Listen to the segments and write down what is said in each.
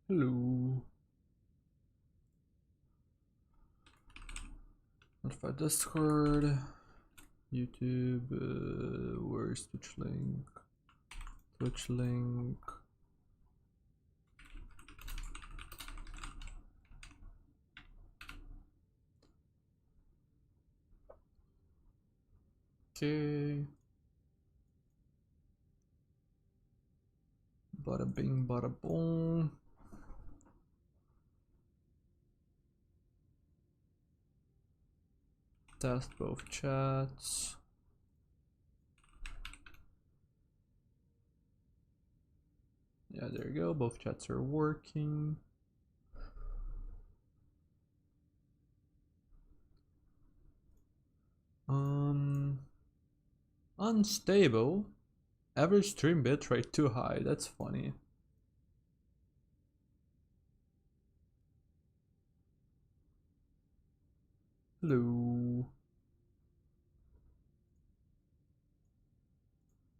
Hello. Notify Discord, YouTube, where's Twitch link? Twitch link. Okay. Bada bing, bada boom. Test both chats. Yeah, there you go. Both chats are working. Unstable. Average stream bitrate too high. That's funny. Hello.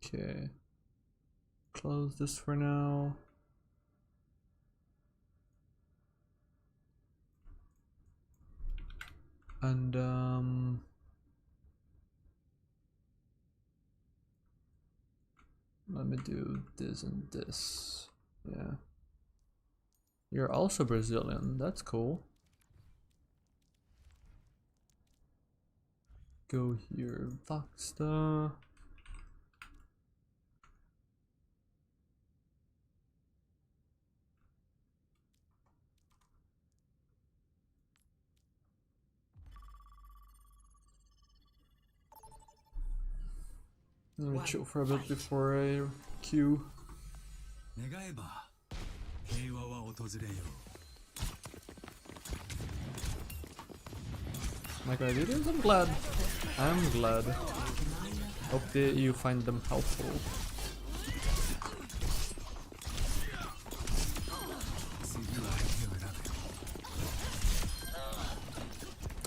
Okay. Close this for now. And let me do this and this. Yeah. You're also Brazilian. That's cool. Go here, Voxta. Let me chill for a bit before I queue. Like I did it? I'm glad. I'm glad. Hope that you find them helpful.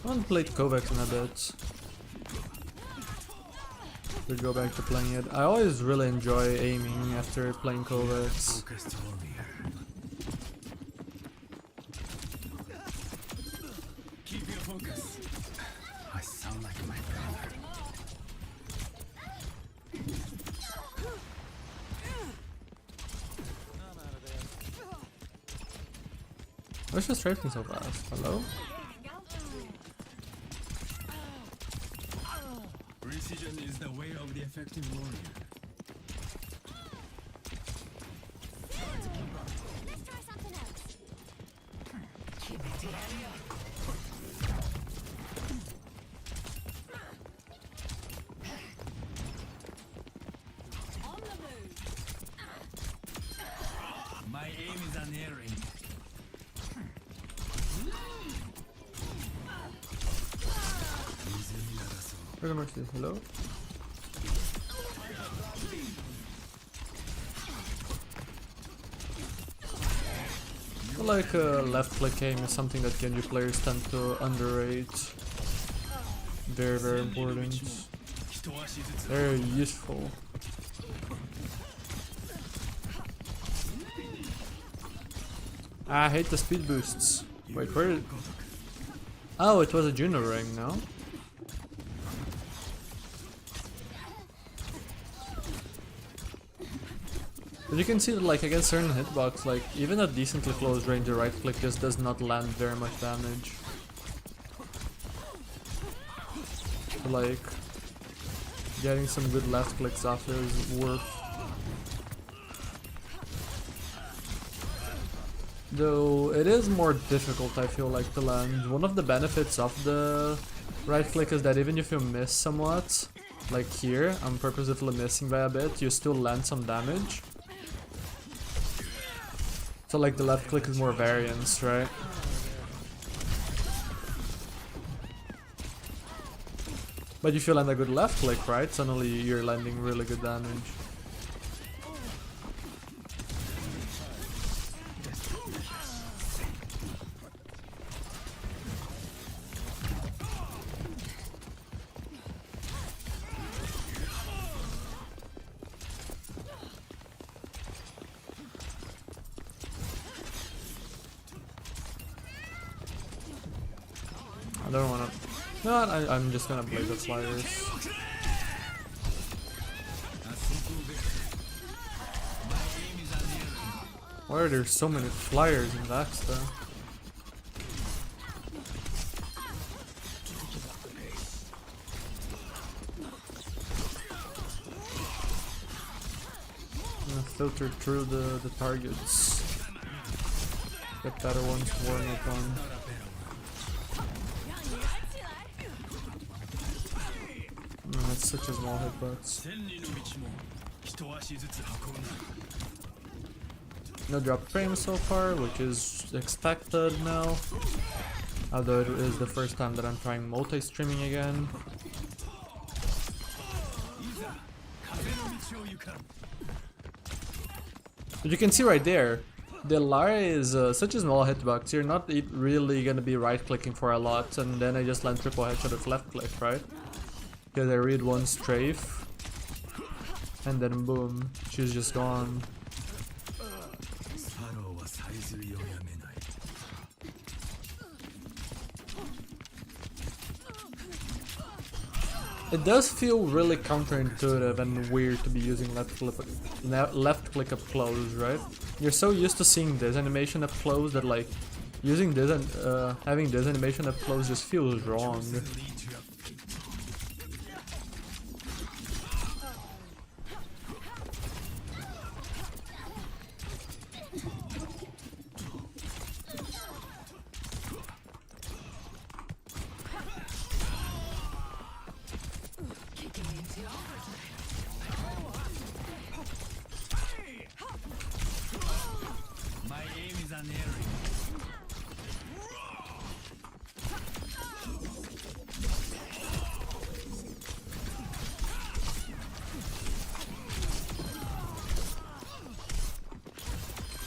I haven't played Kovacs in a bit. We go back to playing it. I always really enjoy aiming after playing Kovacs. Keep your focus. I sound like my brother. Why's she strafing so fast? Hello? Precision is the way of the effective warrior. Let's try something else. On the move. My aim is unerring. Very much this. Hello? I feel like left click aim is something that Genji players tend to underrate. Very, very important. Very useful. I hate the speed boosts. Wait, where did... Oh, it was a Juno ring, no? But you can see that, like, against certain hitbox, like, even at decently close range, the right click just does not land very much damage. So, like, getting some good left clicks after is worth. Though it is more difficult, I feel like, to land. One of the benefits of the right click is that even if you miss somewhat, like here, I'm purposefully missing by a bit, you still land some damage. So like the left click is more variance, right? But if you land a good left click, right, suddenly you're landing really good damage. I don't wanna. No, I'm just gonna play the flyers. Why are there so many flyers in Vax though? I'm gonna filter through the targets. Get better ones to warm up on. That's such a small hitbox. No drop frame so far, which is expected now. Although it is the first time that I'm trying multi-streaming again. But you can see right there, the Lara is such a small hitbox, you're not really gonna be right-clicking for a lot, and then I just land triple headshot with left click, right? Because I read one strafe, and then boom, she's just gone. It does feel really counterintuitive and weird to be using left click up close, right? You're so used to seeing this animation up close that like using this and having this animation up close just feels wrong.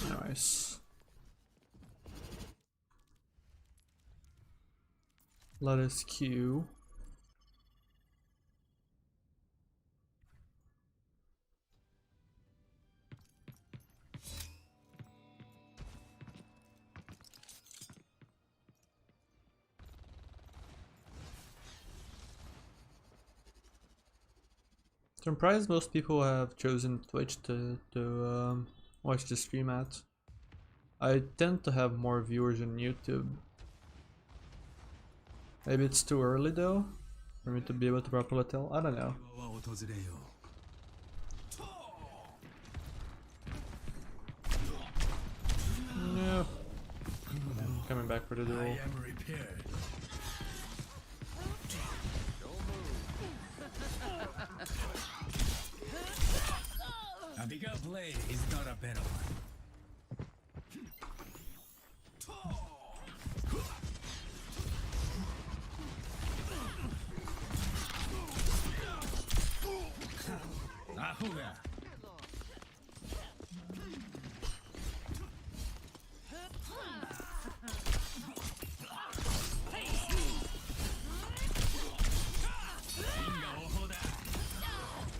Nice. Let us queue. Surprised most people have chosen Twitch to watch the stream at. I tend to have more viewers on YouTube. Maybe it's too early though for me to be able to properly tell. I don't know. No. I'm coming back for the duel. A bigger play is not a better one.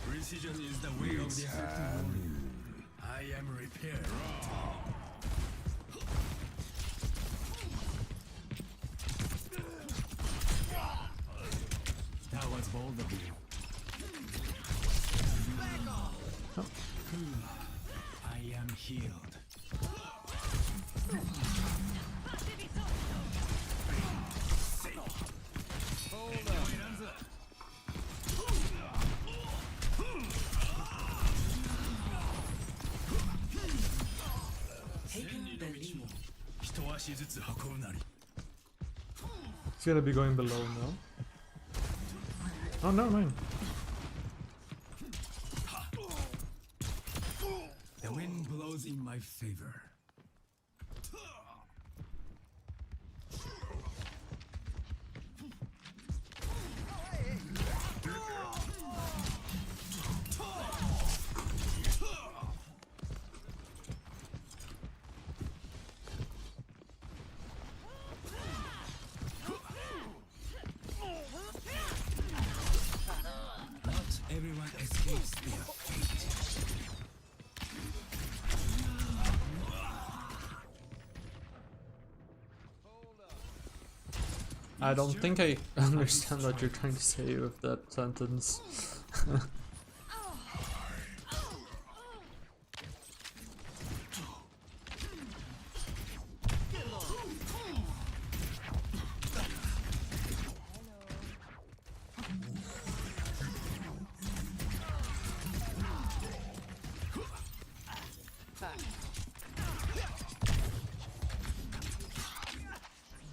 Precision is the way of the I am repaired. That was bold of you. Oh. I am healed. It's gonna be going below now. Oh no, mine. The wind blows in my favor. Everyone escapes their fate. I don't think I understand what you're trying to say with that sentence.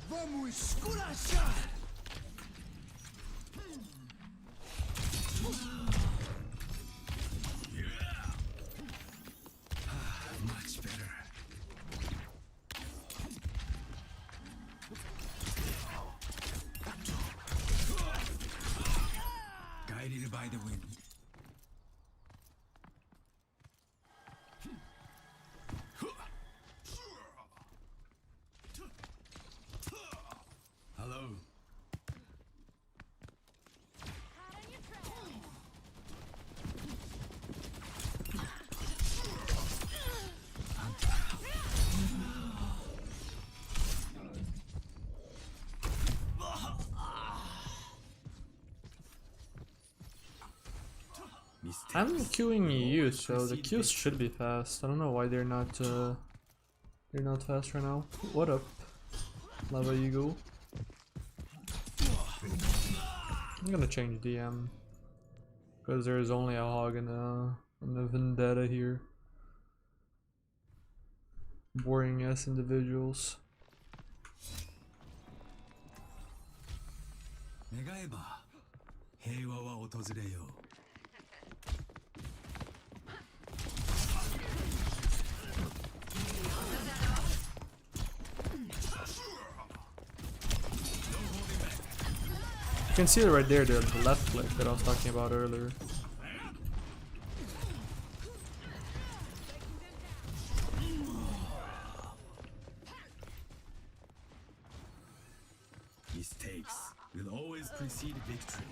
Vamos esculachar! Much better. Guided by the wind. Hello. Hard on your trail. Mistake. I'm queuing EU, so the queues should be fast. I don't know why they're not fast right now. What up, Lava Eagle? I'm gonna change DM because there's only a hog and a vendetta here. Boring ass individuals. 願えば平和は訪れよう。You can see it right there, the left click that I was talking about earlier. Mistakes will always precede victory.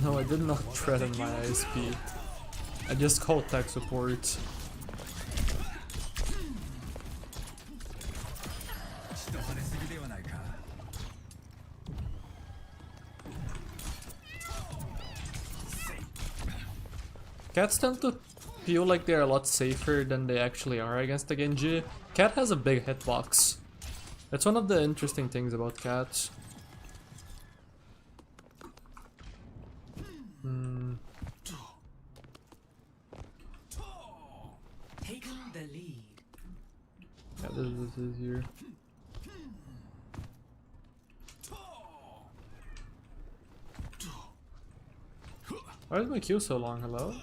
No, I did not threaten my ISP. I just called tech support. 血と跳ねすぎではないか。 Cats tend to feel like they're a lot safer than they actually are against the Genji. Cat has a big hitbox. That's one of the interesting things about cats. Taking the lead. Yeah, this is here. Why is my queue so long? Hello?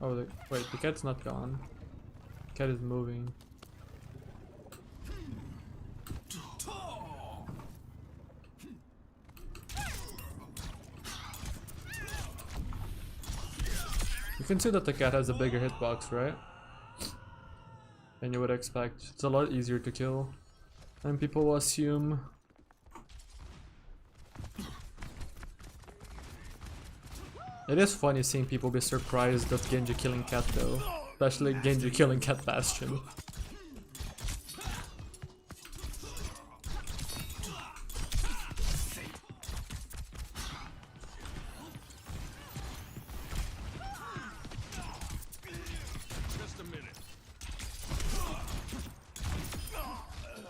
Oh, wait, the cat's not gone. Cat is moving. You can see that the cat has a bigger hitbox, right? Than you would expect. It's a lot easier to kill than people will assume. It is funny seeing people be surprised at Genji killing cat though. Especially Genji killing cat Bastion.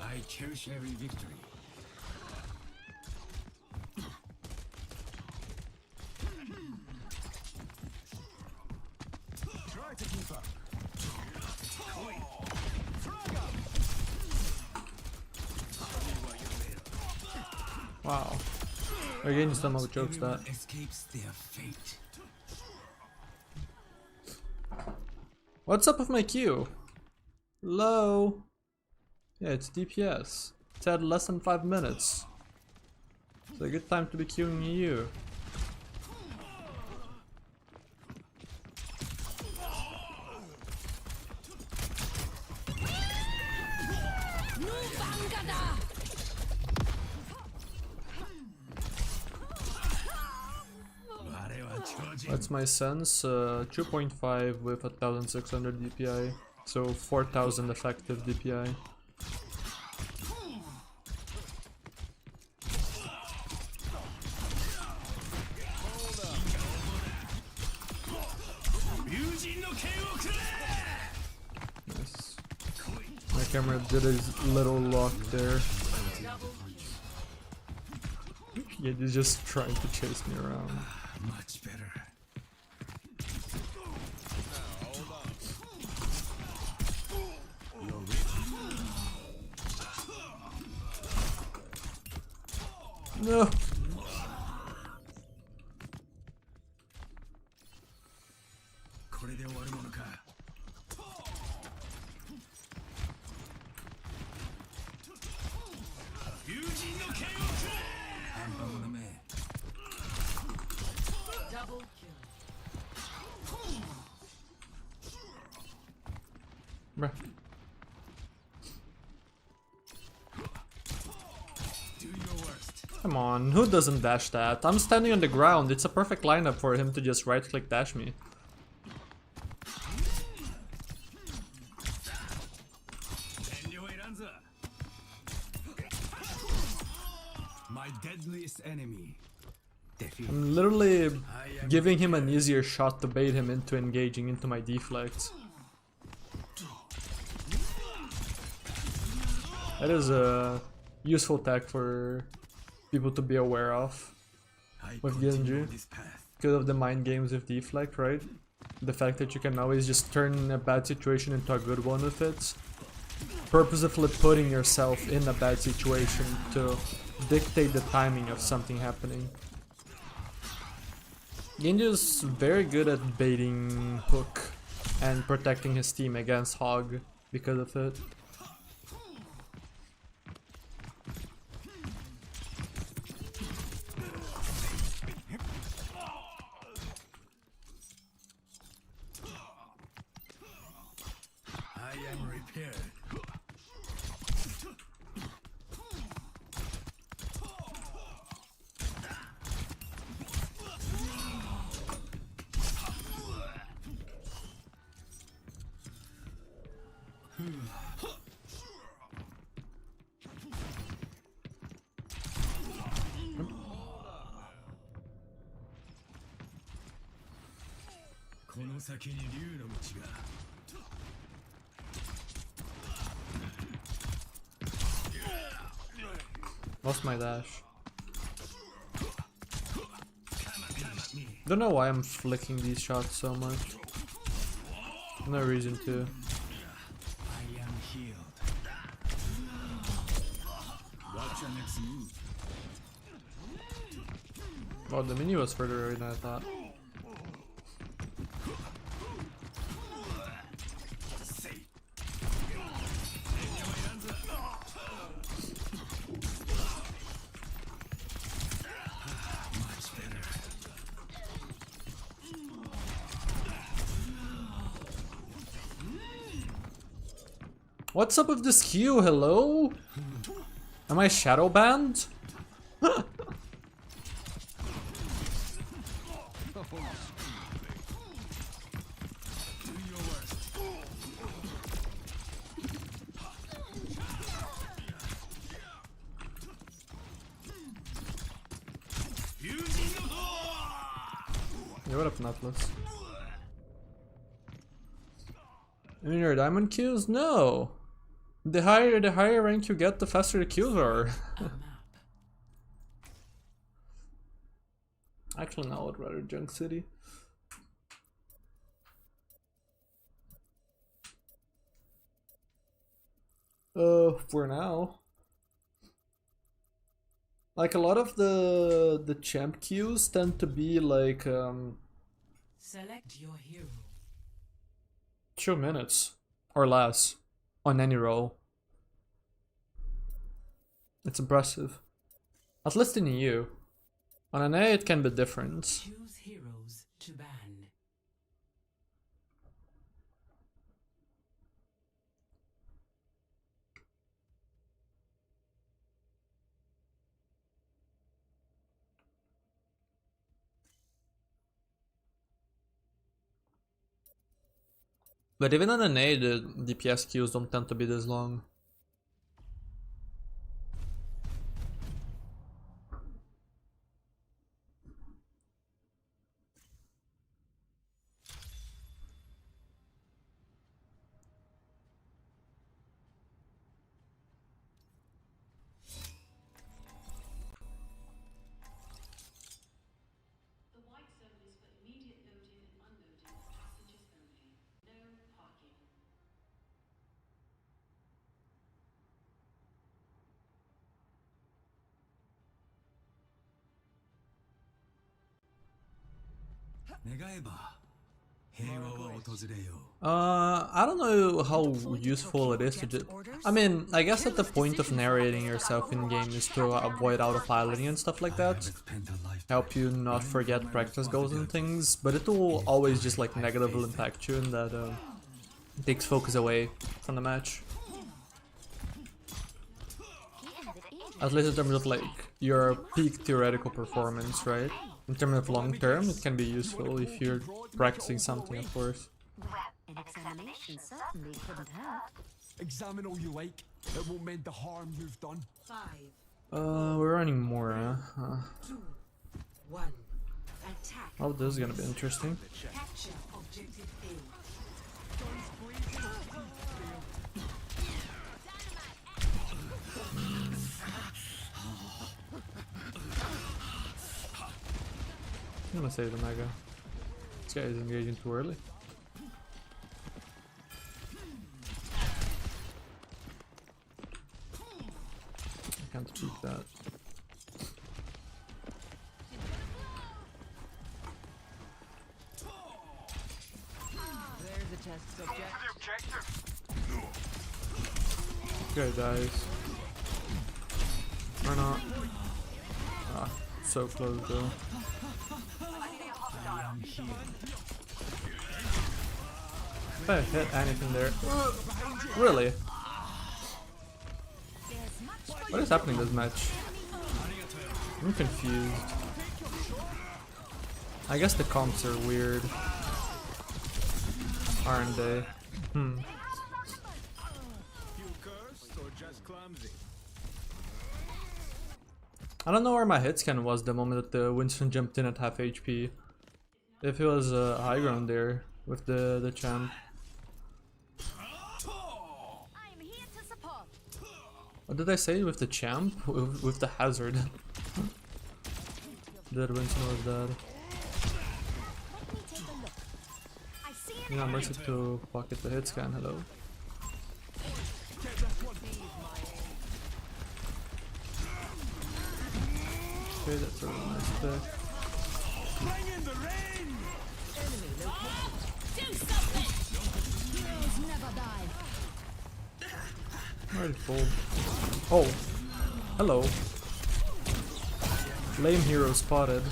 I cherish every victory. Try to keep up. Wow. Again, just don't know what jokes that. Everyone escapes their fate. What's up with my queue? Hello? Yeah, it's DPS. It's had less than 5 minutes. It's a good time to be queuing you. That's my sense. 2.5 with 1600 DPI, so 4000 effective DPI. Nice. My camera did a little lock there. Yeah, he's just trying to chase me around. Much better. No. Double kill. Bruh. Do your worst. Come on, who doesn't dash that? I'm standing on the ground. It's a perfect lineup for him to just right click dash me. My deadliest enemy. Defeat. I'm literally giving him an easier shot to bait him into engaging into my deflect. That is a useful tech for people to be aware of with Genji. Because of the mind games with deflect, right? The fact that you can always just turn a bad situation into a good one with it. Purposefully putting yourself in a bad situation to dictate the timing of something happening. Genji is very good at baiting Hook and protecting his team against Hog because of it. I am repaired. Lost my dash. Don't know why I'm flicking these shots so much. No reason to. I am healed. What's your next move? Oh, the mini was further away than I thought. What's up with this Q? Hello? Am I shadow banned? Yeah, what up, Nutless? In your diamond queues? No. The higher rank you get, the faster the queues are. Actually, no, I would rather Junk City. For now. Like a lot of the champ queues tend to be like Select your hero. 2 minutes or less on any role. It's impressive. At least in EU. On an A it can be different. Choose heroes to ban. But even on an A, the DPS queues don't tend to be this long. The white zone is for immediate loading and unloading of passengers only. No parking. I don't know how useful it is to just... I mean, I guess that the point of narrating yourself in-game is to avoid autopiloting and stuff like that. Help you not forget practice goals and things, but it will always just like negatively impact you and that it takes focus away from the match. At least in terms of like your peak theoretical performance, right? In terms of long term, it can be useful if you're practicing something, of course. An examination certainly couldn't hurt. Examine all you like. It won't mend the harm you've done. 5, We're running more, huh? 2, 1. Attack. Oh, this is gonna be interesting. Capture objective A. I'm gonna save the Mega. This guy is engaging too early. I can't beat that. There's a test subject. This guy dies. Or not. Ah, so close though. If I hit anything there. Really? What is happening this match? I'm confused. I guess the comps are weird. Aren't they? You cursed or just clumsy? I don't know where my hit scan was the moment that the Winston jumped in at half HP. If it was high ground there with the champ. I am here to support. What did I say with the champ? With the hazard. That Winston was dead. Let me take a look. I see an Yeah, mercy to pocket the hit scan, hello. Okay, that's a really nice pick. Bring in the rain! Do something! Heroes never die. I'm already full. Oh, hello. Lame hero spotted.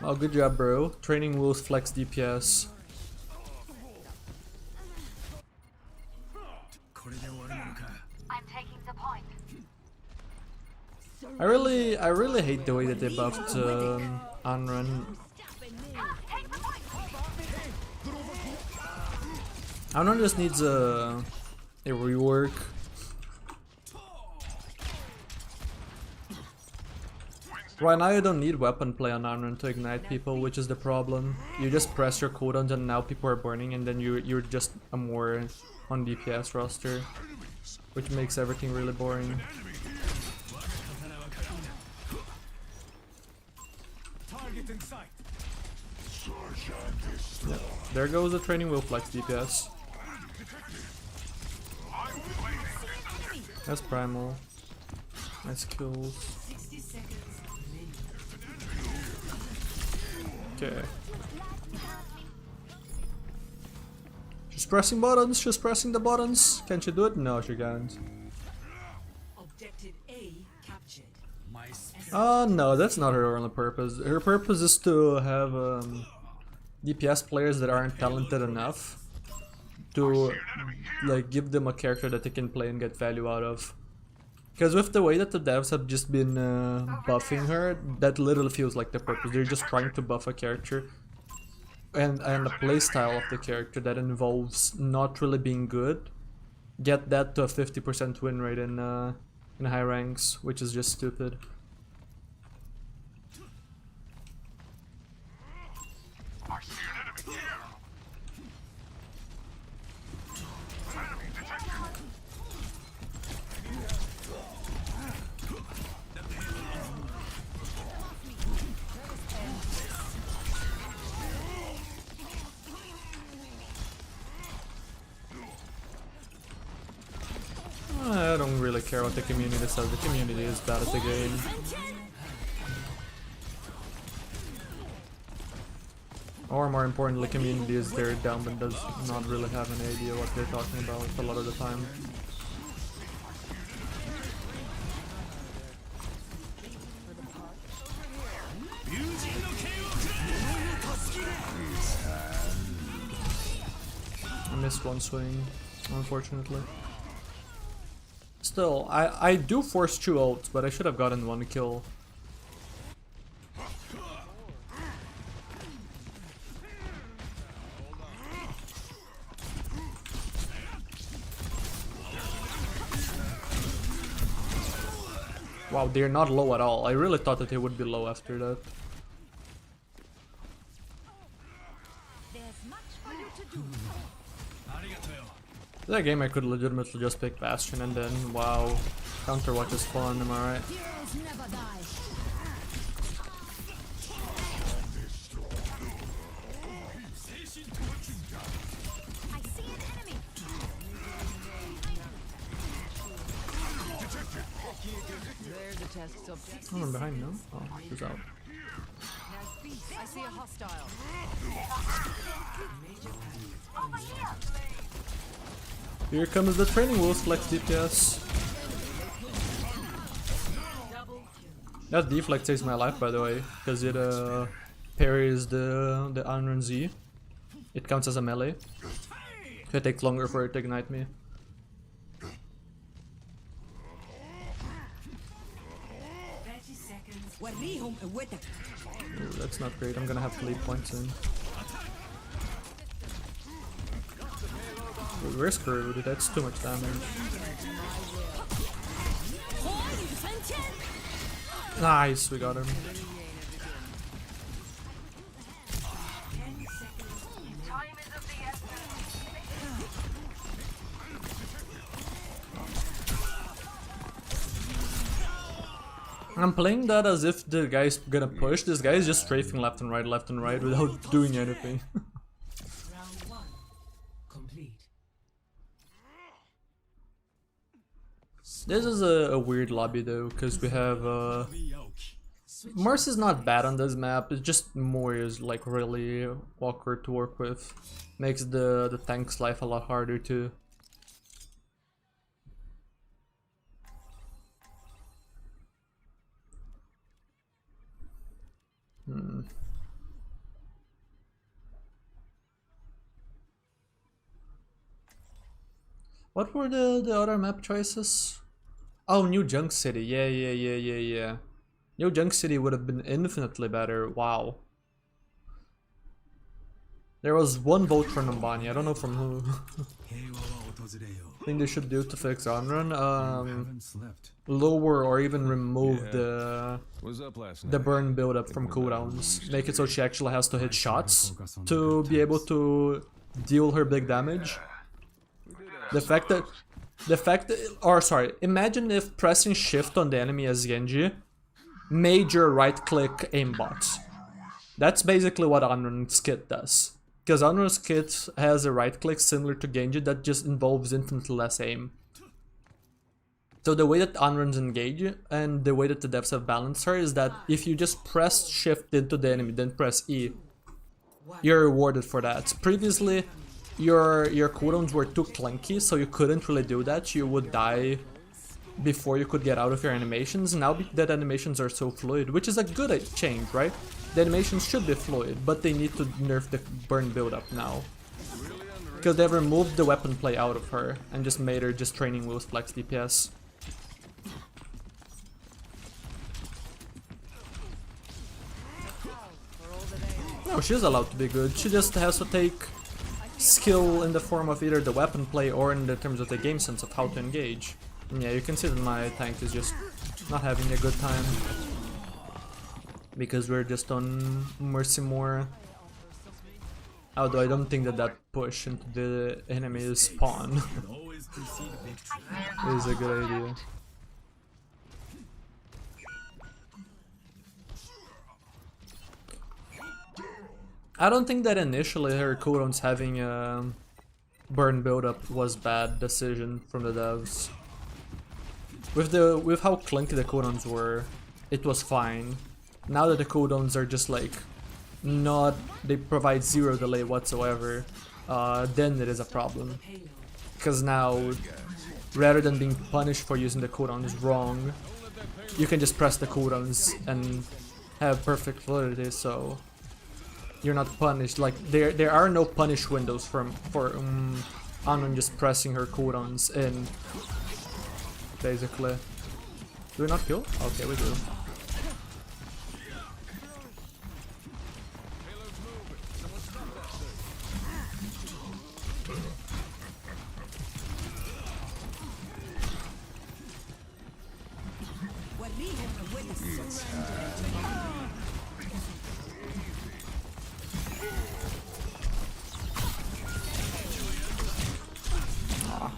Oh, good job, bro. Training wheels flex DPS. I'm taking the point. I really hate the way that they buffed Anran. Take the point. Anran just needs a rework. Right now you don't need weapon play on Anran to ignite people, which is the problem. You just press your cooldowns and now people are burning and then you're just a more on DPS roster, which makes everything really boring. Target in sight. Yep. There goes the training wheel flex DPS. That's primal. Nice kills. 60 seconds remaining. Okay. She's pressing buttons, she's pressing the buttons. Can she do it? No, she can't. Objective A captured. My spirit. Oh no, that's not her only purpose. Her purpose is to have DPS players that aren't talented enough to like give them a character that they can play and get value out of. Because with the way that the devs have just been buffing her, that literally feels like the purpose. They're just trying to buff a character and a playstyle of the character that involves not really being good. Get that to a 50% win rate in high ranks, which is just stupid. I don't really care what the community says. The community is bad at the game. Or more importantly, community is very dumb and does not really have an idea what they're talking about a lot of the time. I missed one swing, unfortunately. Still, I do force 2 ults, but I should have gotten 1 kill. Wow, they're not low at all. I really thought that they would be low after that. There's much for you to do. That game I could legitimately just pick Bastion and then, wow, Counterwatch is fun, am I right? Heroes never die. I see an enemy. There's a test subject. Oh, I'm behind, no? Oh, he's out. I see a hostile. Here comes the training wheels, flex DPS. That deflect saves my life, by the way, because it parries the Unrun Z. It counts as a melee. It takes longer for it to ignite me. 30 seconds. Ooh, that's not great. I'm gonna have to leave points in. Dude, we're screwed. That's too much damage. Nice, we got him. I'm playing that as if the guy's gonna push. This guy is just strafing left and right without doing anything. Round 1 complete. This is a weird lobby though, because we have Mercy's not bad on this map, it's just Moy is like really awkward to work with. Makes the tank's life a lot harder too. What were the other map choices? Oh, New Junk City. Yeah. New Junk City would have been infinitely better. Wow. There was one vote for Numbani. I don't know from who. I think they should do to fix Onrun. Lower or even remove the burn buildup from cooldowns. Make it so she actually has to hit shots to be able to deal her big damage. Imagine if pressing shift on the enemy as Genji made your right click aimbot. That's basically what Onrun's kit does. Because Onrun's kit has a right click similar to Genji that just involves infinitely less aim. So the way that Onrun's engage and the way that the devs have balanced her is that if you just press shift into the enemy then press E, you're rewarded for that. Previously, your cooldowns were too clunky, so you couldn't really do that. You would die before you could get out of your animations. Now that animations are so fluid, which is a good change, right? The animations should be fluid, but they need to nerf the burn build-up now. Because they've removed the weapon play out of her and just made her just training wheels flex DPS. No, she's allowed to be good. She just has to take skill in the form of either the weapon play or in the terms of the game sense of how to engage. And yeah, you can see that my tank is just not having a good time. Because we're just on Mercy more. Although I don't think that that push into the enemy's spawn Always concede victory. is a good idea. I don't think that initially her cooldowns having a burn buildup was bad decision from the devs. With how clunky the cooldowns were, it was fine. Now that the cooldowns are just like not, they provide zero delay whatsoever, then it is a problem. Because now, rather than being punished for using the cooldowns wrong, you can just press the cooldowns and have perfect validity, so you're not punished. Like there are no punish windows for Anon just pressing her cooldowns in. Basically, do we not kill? Okay, we do.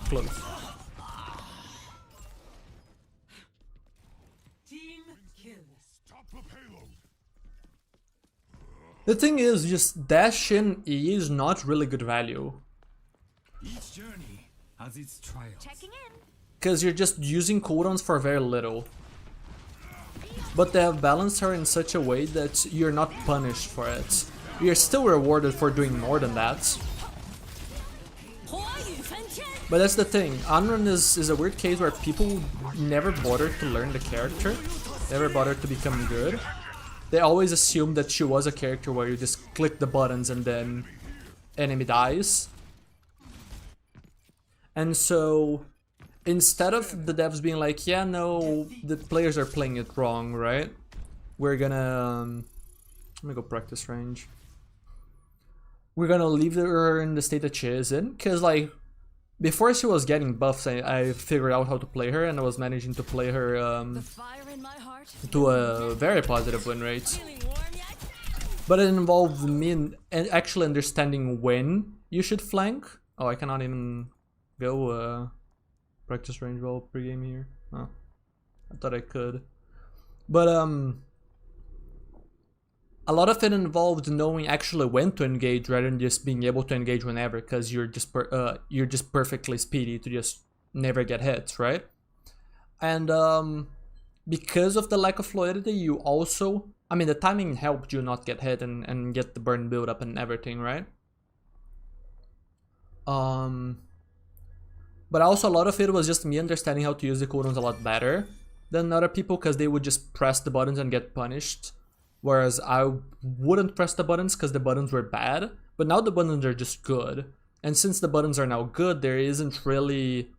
Close. Team kill. The thing is, just dash in E is not really good value. Each journey has its trials. Checking in. Because you're just using cooldowns for very little. But they have balanced her in such a way that you're not punished for it. You're still rewarded for doing more than that. But that's the thing, Anrun is a weird case where people never bothered to learn the character, never bothered to become good. They always assumed that she was a character where you just click the buttons and then enemy dies. And so, instead of the devs being like, yeah, no, the players are playing it wrong, right? We're gonna... let me go practice range. We're gonna leave her in the state that she is in, because like, before she was getting buffs, I figured out how to play her, and I was managing to play her to a very positive win rate. But it involved me and actually understanding when you should flank. Oh, I cannot even go practice range while pregame here. Oh, I thought I could. But a lot of it involved knowing actually when to engage rather than just being able to engage whenever, because you're just perfectly speedy to just never get hit, right? And because of the lack of fluidity, you also, I mean, the timing helped you not get hit and get the burn build up and everything, right? But also a lot of it was just me understanding how to use the cooldowns a lot better than other people, because they would just press the buttons and get punished. Whereas I wouldn't press the buttons because the buttons were bad, but now the buttons are just good. And since the buttons are now good, there isn't really...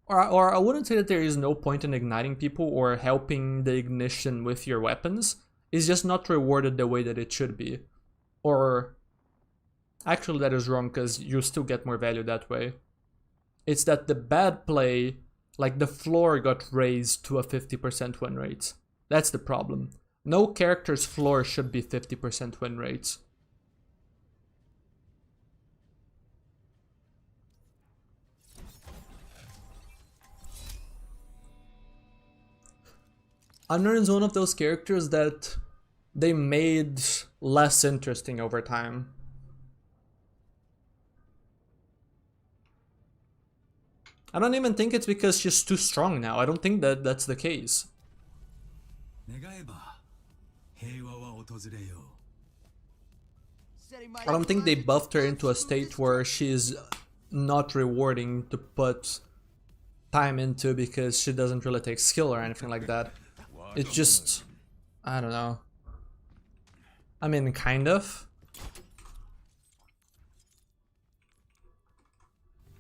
Or I wouldn't say that there is no point in igniting people or helping the ignition with your weapons. It's just not rewarded the way that it should be. Or... actually that is wrong, because you still get more value that way. It's that the bad play, like the floor got raised to a 50% win rate. That's the problem. No character's floor should be 50% win rates. Unknown is one of those characters that they made less interesting over time. I don't even think it's because she's too strong now. I don't think that that's the case. I don't think they buffed her into a state where she's not rewarding to put time into because she doesn't really take skill or anything like that. It's just... I don't know. I mean, kind of.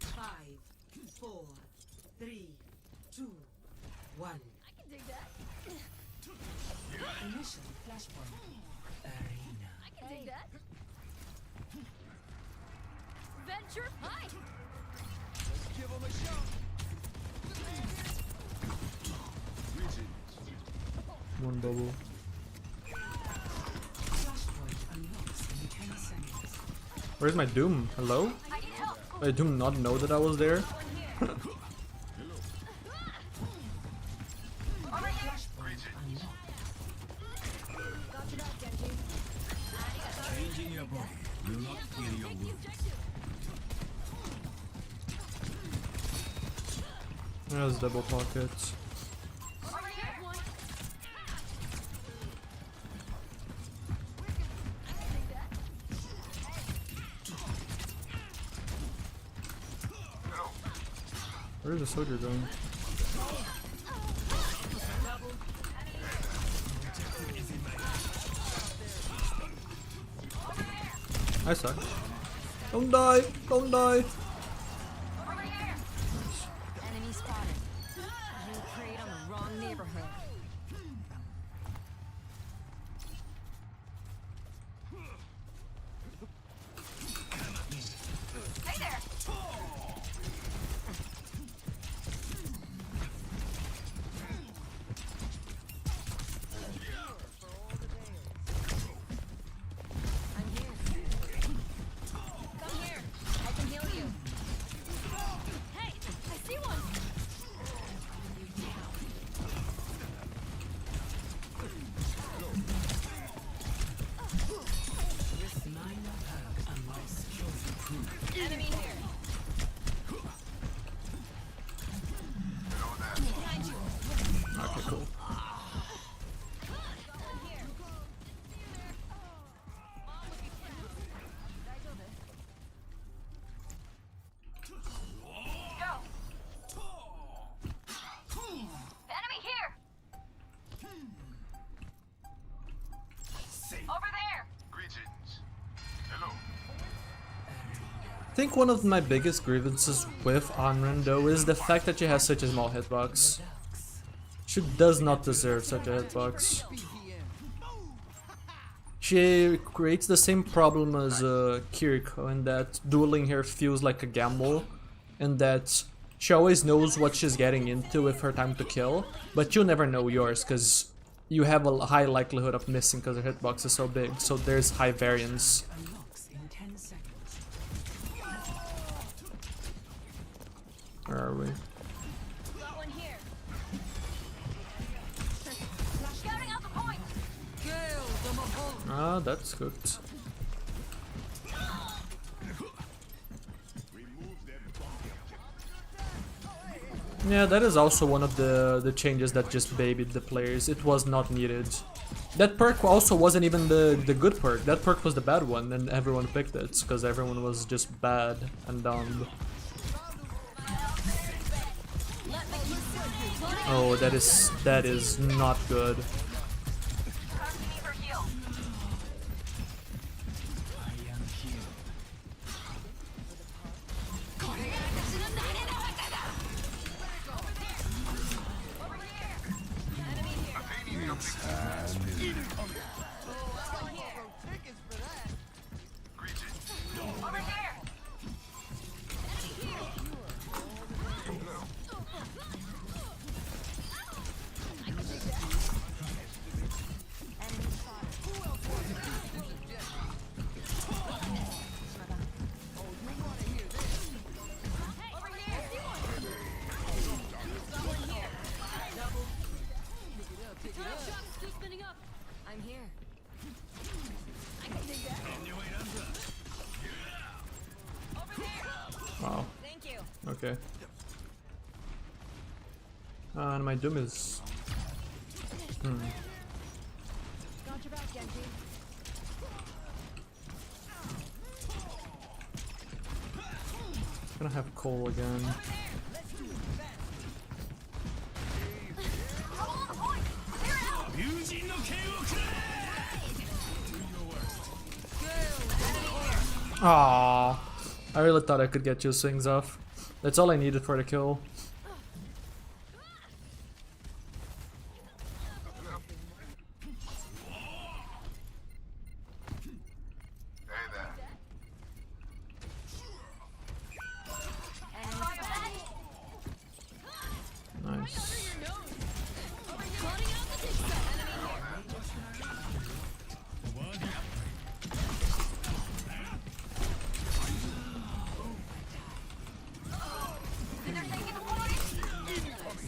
5, 4, 3, 2, 1. I can dig that. Initial flashpoint. Arena. can take that. Venture high. One bubble. Where's my Doom? Hello? I need help. I do not know that I was there. Got you back, Genji. Changing your body. Will not heal your wounds. There's double pockets. Over here. One. I can take that. Where's the soldier going? I suck. Don't die! Don't die! Enemy spotted. You preyed on the wrong neighborhood. Hey there. I'm here. Come here. I can heal you. Hey, I see one. Enemy here. Behind you. Okay, cool. Enemy here. Over there. Greetings. Hello. I think one of my biggest grievances with Anren though is the fact that she has such a small hitbox. She does not deserve such a hitbox. She creates the same problem as Kiriko in that dueling her feels like a gamble, and that she always knows what she's getting into with her time to kill, but you'll never know yours because you have a high likelihood of missing because her hitbox is so big, so there's high variance. Unlocks in 10 seconds. Where are we? Got one here. Scouting out the point. Kill the Mahal. Ah, that's cooked. Yeah, that is also one of the changes that just babied the players. It was not needed. That perk also wasn't even the good perk. That perk was the bad one, and everyone picked it because everyone was just bad and dumb. Oh, that is not good. Come to me for heal. I am here. Over here. I'm here. I can take that. Over there. Wow. Thank you. Okay. And my Doom is. Got your back, Genji. Gonna have Cole again. Aww. I really thought I could get your swings off. That's all I needed for the kill. Nice. Cutting out the dig site. Enemy here. They're taking the point.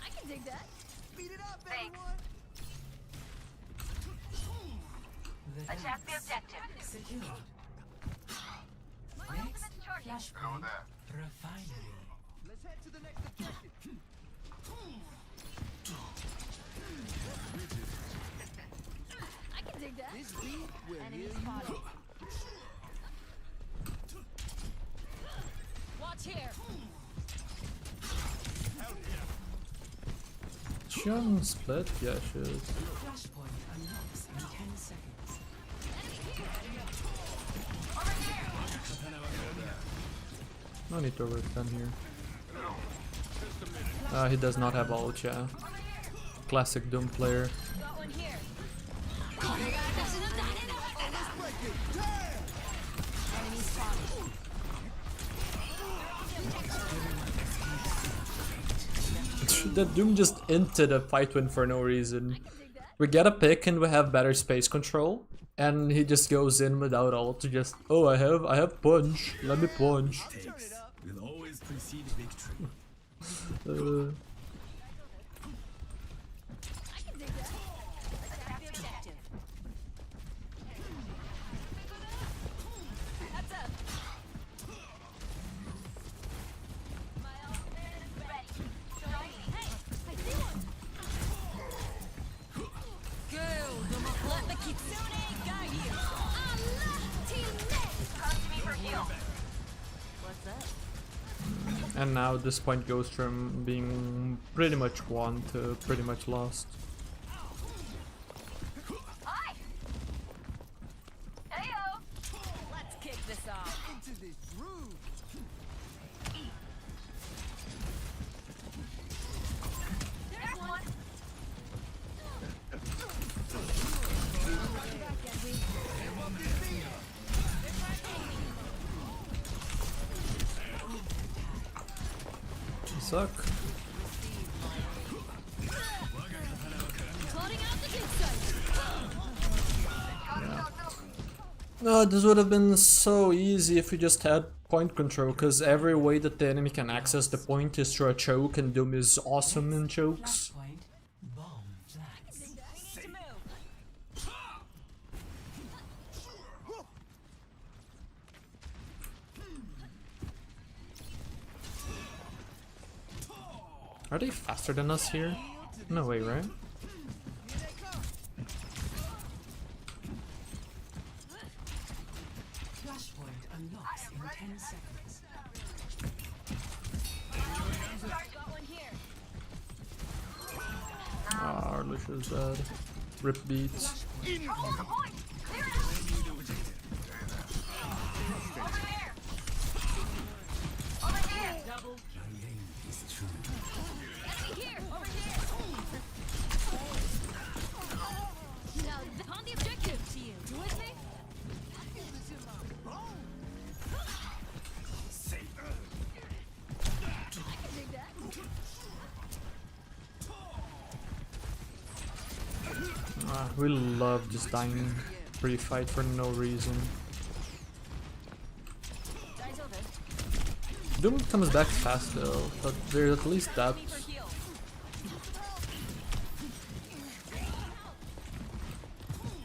I can dig that. Thanks. Attack the objective. Secured. Next, flashpoint refinery. I can dig that. Enemy spotted. Watch here. She on split? Yeah, she is. Flashpoint unlocks in 10 seconds. No need to overextend here. He does not have ult, yeah. Classic Doom player. Got one here. Enemy spotted. The Doom just inted a fight win for no reason. We get a pick and we have better space control, and he just goes in without ult to just, oh, I have punch, let me punch. Takes will always precede victory. I can dig that. Attack the objective. Heads up. My ultimate is ready. Join me. Hey, I see one. Let the kitsune guide you. Allah, teammate. Come to me for heal. What's up? And now this point goes from being pretty much won to pretty much lost. Hi. Heyo. Let's kick this off. There's one. Suck. Plotting out the dig site. No, this would have been so easy if we just had point control, because every way that the enemy can access the point is through a choke, and Doom is awesome in chokes. Flashpoint bomb flats. We need to move. Are they faster than us here? No way, right? Flashpoint unlocks in 10 seconds. Got one here. Ah, Arlisha's dead. Rip beats. Hold the point. Clear it out. Over there. Over here. Double My aim is true. Enemy here. Over here. Now, on the objective. To you. You with me? I can dig that. Ah, we love just dying pre-fight for no reason. Dies over. Doom comes back fast though, but there's at least that. For heal.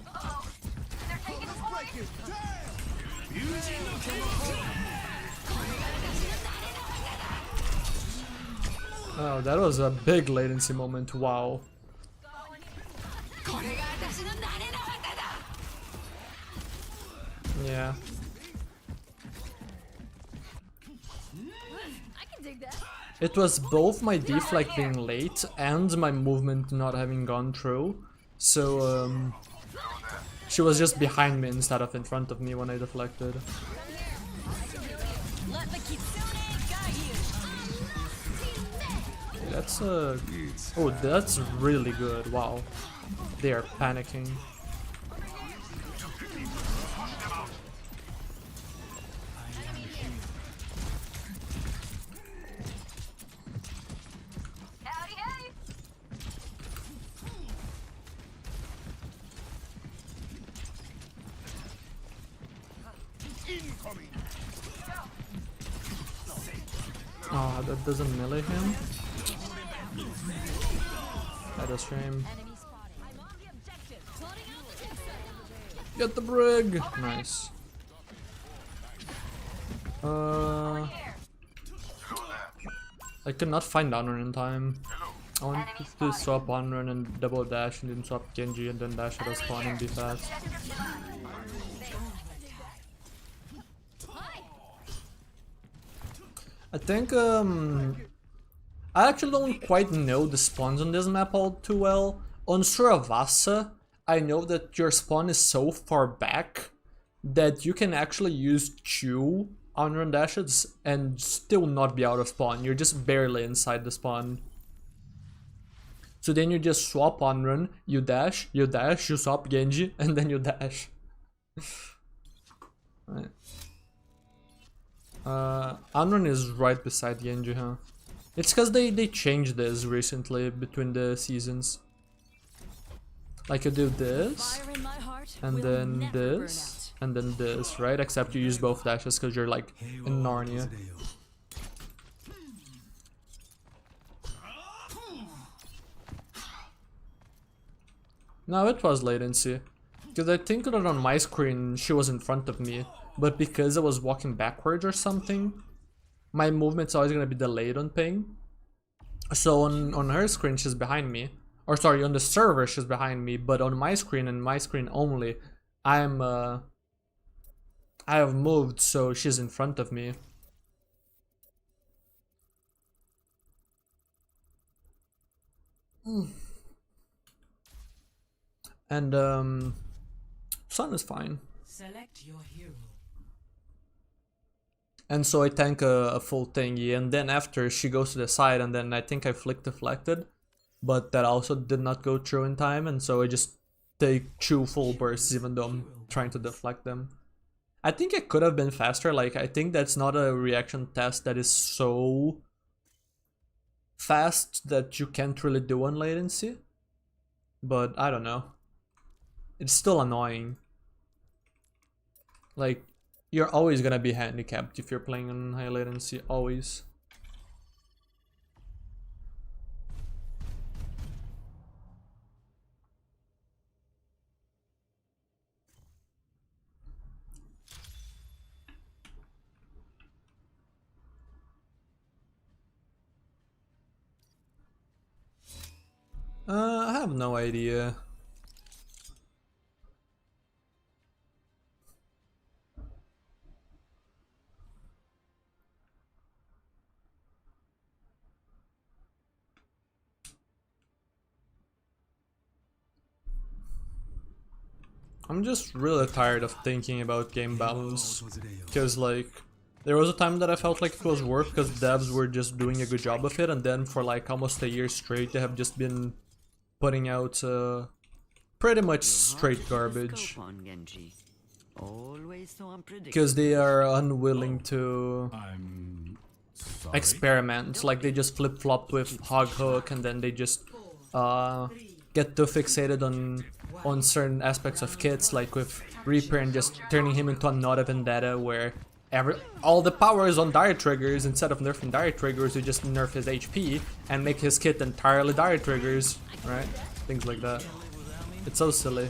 Uh-oh. They're taking the point. Oh, that was a big latency moment, wow. Yeah. I can dig that. It was both my deflect being late and my movement not having gone through. So, she was just behind me instead of in front of me when I deflected. Let the kitsune guide you. That's oh, that's really good, wow. They are panicking. Oh, that doesn't melee him? That is shame. Enemy spotted. I'm on the objective. Plotting out the pixel. Get the brig! Nice. I could not find Unrun in time. I wanted to swap Unrun and double dash and then swap Genji and then dash at a spawn and be fast. I think I actually don't quite know the spawns on this map all too well. On Suravasa, I know that your spawn is so far back that you can actually use Q on run dashes and still not be out of spawn. You're just barely inside the spawn. So then you just swap on run, you dash, you swap Genji, and then you dash. Right. Unrun is right beside Genji, huh? It's because they changed this recently between the seasons. Like you do this, Fire in my heart and will then never burn this, and then this, right? Except you use both dashes because you're like in Narnia. No, it was latency. Because I think that on my screen she was in front of me, but because I was walking backwards or something, my movement's always gonna be delayed on ping. So on her screen she's behind me, or sorry, on the server she's behind me, but on my screen and my screen only, I have moved, so she's in front of me. And Sun is fine. Select your hero. And so I tank a full thingy, and then after she goes to the side, and then I think I flick deflected, but that also did not go through in time, and so I just take 2 full bursts even though I'm trying to deflect them. I think it could have been faster. Like, I think that's not a reaction test that is so fast that you can't really do on latency, but I don't know. It's still annoying. Like, you're always gonna be handicapped if you're playing on high latency, always. I have no idea. I'm just really tired of thinking about game balance, because like there was a time that I felt like it was work because devs were just doing a good job of it, and then for like almost a year straight they have just been putting out pretty much straight garbage because they are unwilling to experiment. Like they just flip-flop with hog hook, and then they just get too fixated on certain aspects of kits, like with Reaper and just turning him into a Nota Vendetta where all the power is on dire triggers. Instead of nerfing dire triggers, you just nerf his HP and make his kit entirely dire triggers, right? Things like that. It's so silly.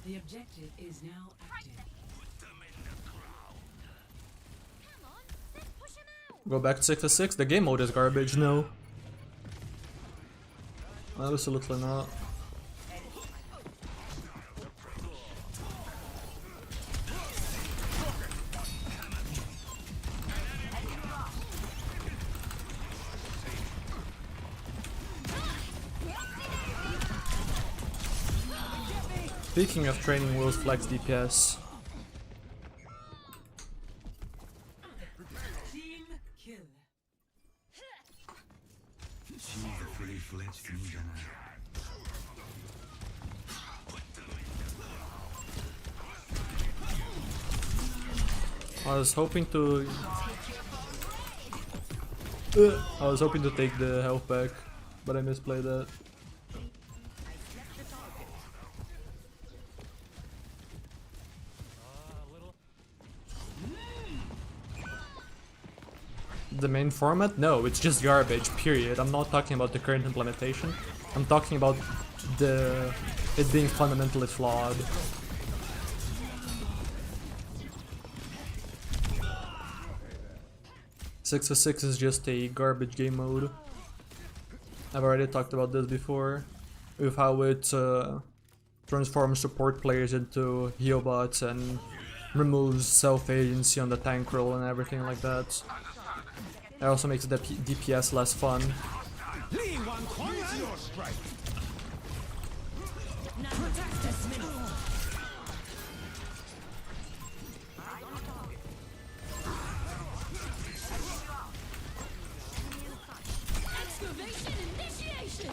The objective is now active. Go back to 6-6. The game mode is garbage. No. Absolutely not. Speaking of training wheels, flex DPS. Team kill. She's a fully fledged ninja now. I was hoping to take the health back, but I misplayed that. The main format? No, it's just garbage, period. I'm not talking about the current implementation. I'm talking about it being fundamentally flawed. Six of Six is just a garbage game mode. I've already talked about this before, with how it transforms support players into heal bots and removes self-agency on the tank role and everything like that. It also makes the DPS less fun. Excavation initiation.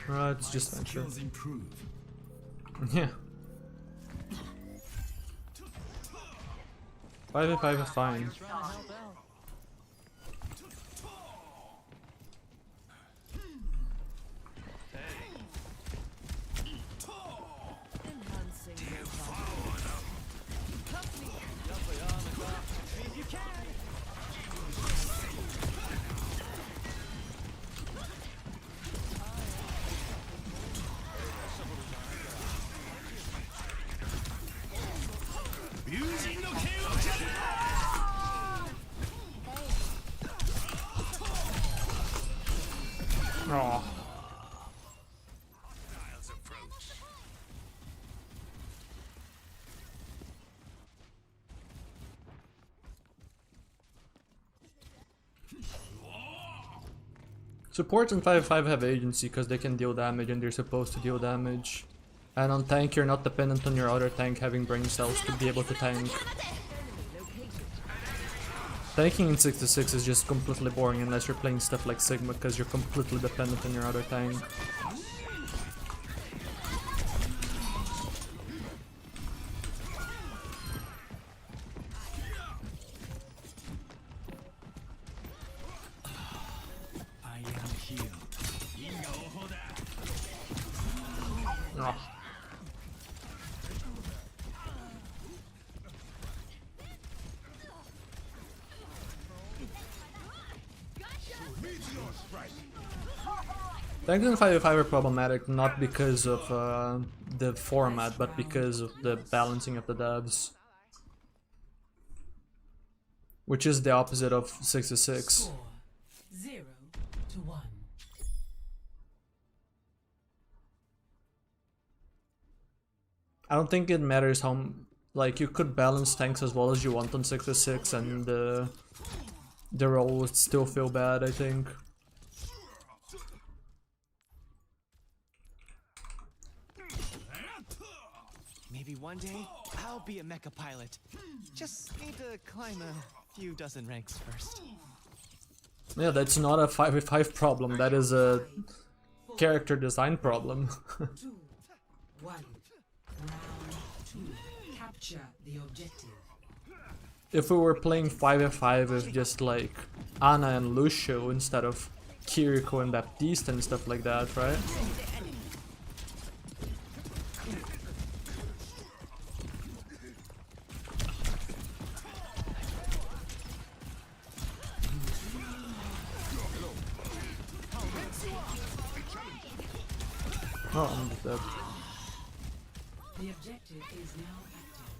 Right, it's just venture. Skills improve. Yeah. 5v5 is fine. Enhancing your body. Aw. Supports in 5v5 have agency because they can deal damage and they're supposed to deal damage. And on tank you're not dependent on your other tank having brain cells to be able to tank. Tanking in 6v6 is just completely boring unless you're playing stuff like Sigma because you're completely dependent on your other tank. I am healed. Ah. Tanks in 5v5 are problematic not because of the format, but because of the balancing of the devs. Which is the opposite of 6v6. Score 0-1. I don't think it matters how, like, you could balance tanks as well as you want on 6v6 and the role would still feel bad, I think. Maybe one day, I'll be a mecha pilot. Just need to climb a few dozen ranks first. Yeah, that's not a 5v5 problem, that is a character design problem. 2-1. Round 2. Capture the objective. If we were playing 5v5 with just like Ana and Lucio instead of Kiriko and Baptiste and stuff like that, right? Oh, I'm just dead. The objective is now active.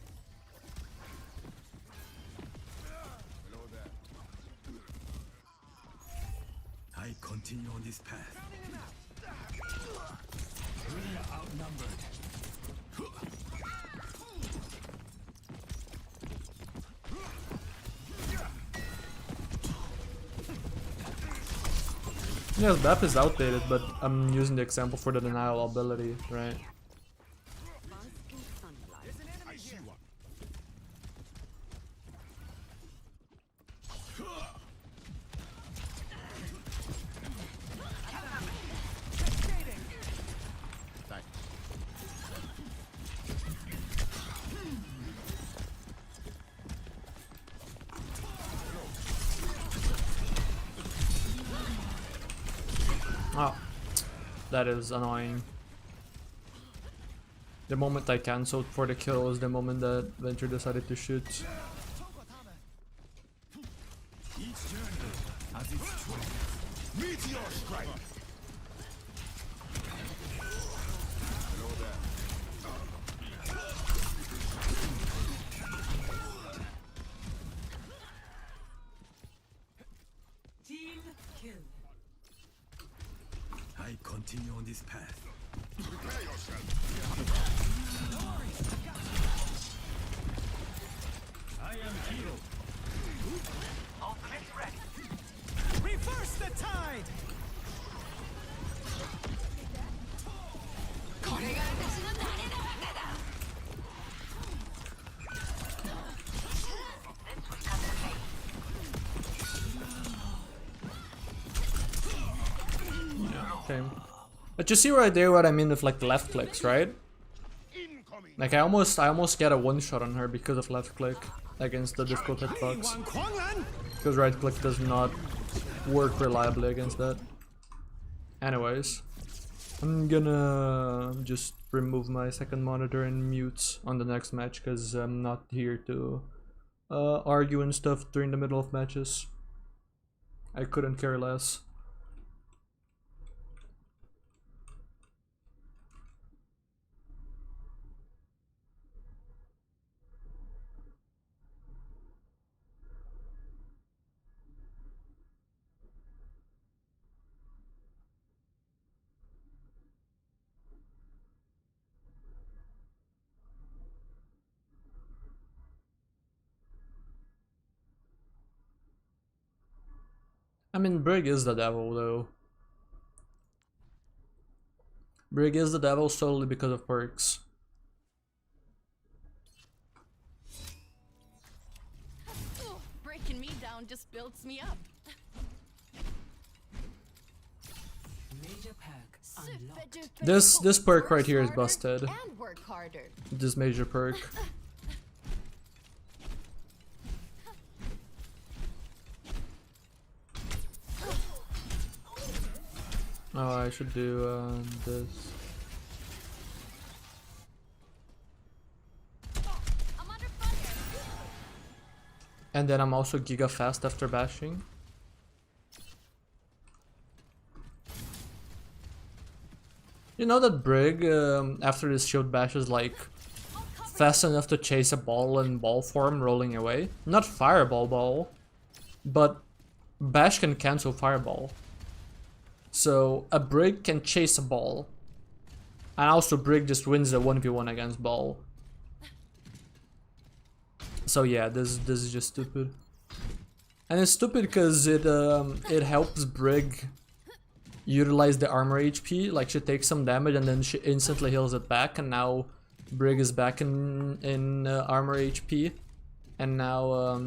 I continue on this path. We are outnumbered. Yes, BAP is outdated, but I'm using the example for the denial ability, right? Oh, that is annoying. The moment I cancelled for the kill was the moment that Venture decided to shoot. Each journey has its truth. Meteor strike. Team kill. I continue on this path. Prepare yourself. I am hero. Reverse the tide! Okay. But you see right there what I mean with like left clicks, right? Incoming. Like I almost get a one shot on her because of left click against the difficult hitbox. Wang Kuanglan! Because right click does not work reliably against that. Anyways, I'm gonna just remove my second monitor and mute on the next match because I'm not here to argue and stuff during the middle of matches. I couldn't care less. I mean, Brig is the devil, though. Brig is the devil solely because of perks. Breaking me down just builds me up. Major pack unlocked. This perk right here is busted. And work harder. This major perk. Oh, I should do this. I'm under fire. And then I'm also giga fast after bashing. You know that Brig, after this shield bash, is like fast enough to chase a ball in ball form rolling away? Not fireball ball, but bash can cancel fireball. So a Brig can chase a ball. And also Brig just wins a 1v1 against ball. So yeah, this is just stupid. And it's stupid because it helps Brig utilize the armor HP. Like she takes some damage and then she instantly heals it back, and now Brig is back in armor HP. And now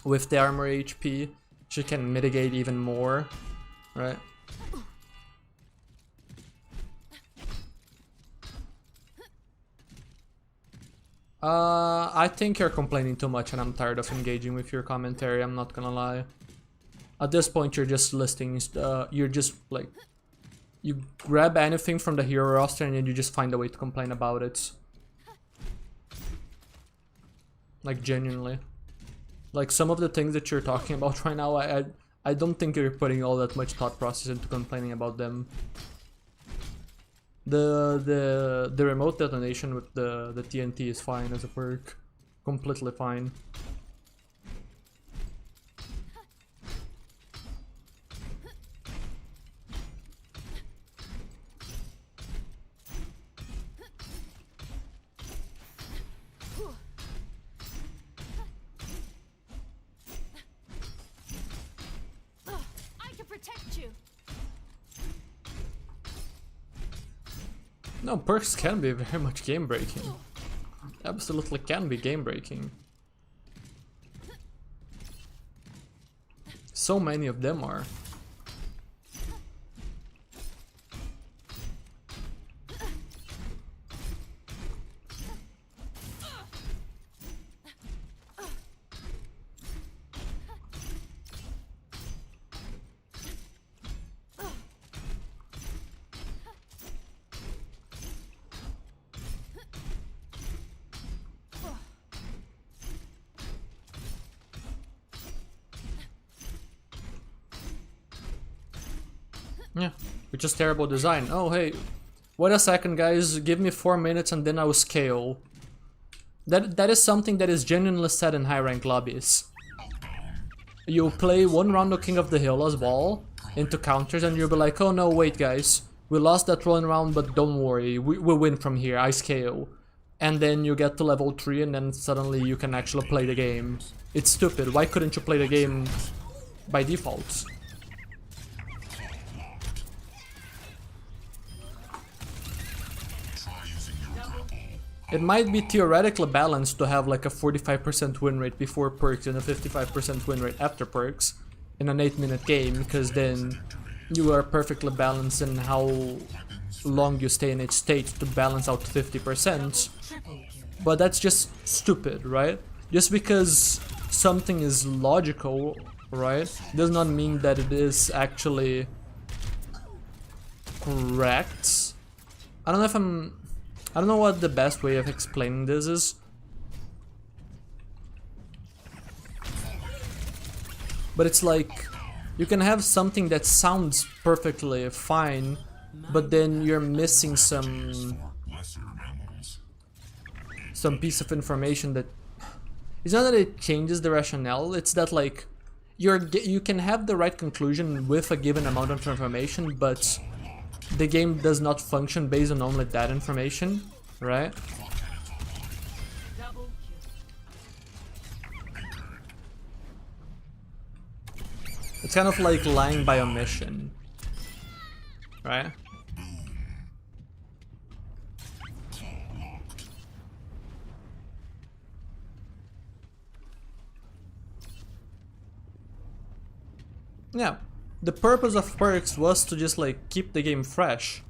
with the armor HP she can mitigate even more, right? I think you're complaining too much and I'm tired of engaging with your commentary, I'm not gonna lie. At this point you're just listing, you're just like, you grab anything from the hero roster and then you just find a way to complain about it. Like genuinely. Like some of the things that you're talking about right now, I don't think you're putting all that much thought process into complaining about them. The remote detonation with the TNT is fine as a perk. Completely fine. No, perks can be very much game breaking. Absolutely can be game breaking. So many of them are. Yeah, which is terrible design. Oh hey, wait a second guys, give me 4 minutes and then I will scale. That is something that is genuinely said in high rank lobbies. You play one round of King of the Hill as ball into counters and you'll be like, oh no wait guys, we lost that rolling round but don't worry, we win from here, I scale. And then you get to level 3 and then suddenly you can actually play the game. It's stupid, why couldn't you play the game by default? It might be theoretically balanced to have like a 45% win rate before perks and a 55% win rate after perks in an 8-minute game, because then you are perfectly balanced in how long you stay in each state to balance out 50%. But that's just stupid, right? Just because something is logical, right, does not mean that it is actually correct. I don't know what the best way of explaining this is. But it's like, you can have something that sounds perfectly fine, but then you're missing some piece of information that... It's not that it changes the rationale, it's that like, you can have the right conclusion with a given amount of information, but the game does not function based on only that information, right? It's kind of like lying by omission, right? Yeah. The purpose of perks was to just like keep the game fresh.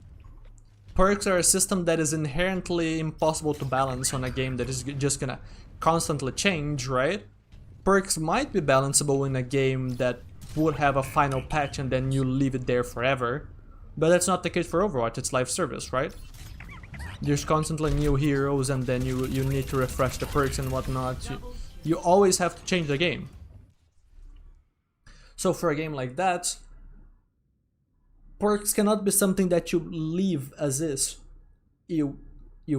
Perks are a system that is inherently impossible to balance on a game that is just gonna constantly change, right? Perks might be balanceable in a game that would have a final patch and then you leave it there forever, but that's not the case for Overwatch, it's live service, right? There's constantly new heroes and then you need to refresh the perks and whatnot. You always have to change the game. So for a game like that, perks cannot be something that you leave as is. You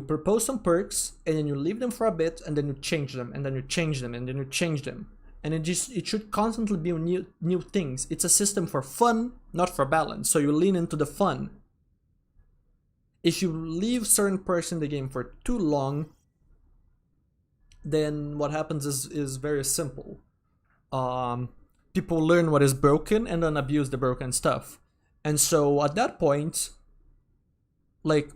propose some perks and then you leave them for a bit and then you change them and then you change them and then you change them. And it should constantly be new things. It's a system for fun, not for balance. So you lean into the fun. If you leave certain perks in the game for too long, then what happens is very simple. People learn what is broken and then abuse the broken stuff. And so at that point, like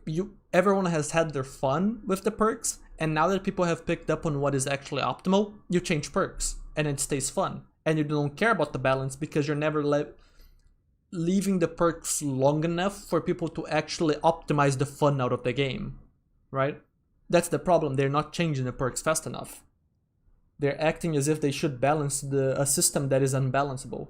everyone has had their fun with the perks, and now that people have picked up on what is actually optimal, you change perks and it stays fun. And you don't care about the balance because you're never leaving the perks long enough for people to actually optimize the fun out of the game, right? That's the problem, they're not changing the perks fast enough. They're acting as if they should balance a system that is unbalanceable.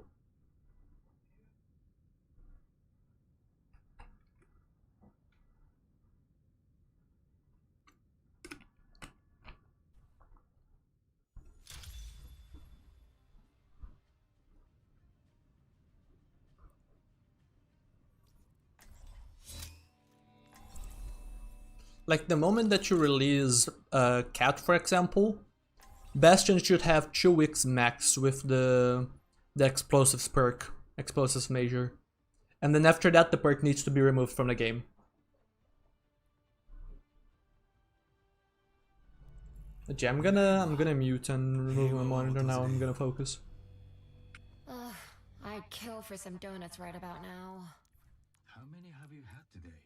Like the moment that you release Cat, for example, Bastion should have 2 weeks max with the explosives perk, explosives major. And then after that the perk needs to be removed from the game. Okay, I'm gonna mute and remove my monitor now, I'm gonna focus. Ugh, I'd kill for some donuts right about now. How many have you had today?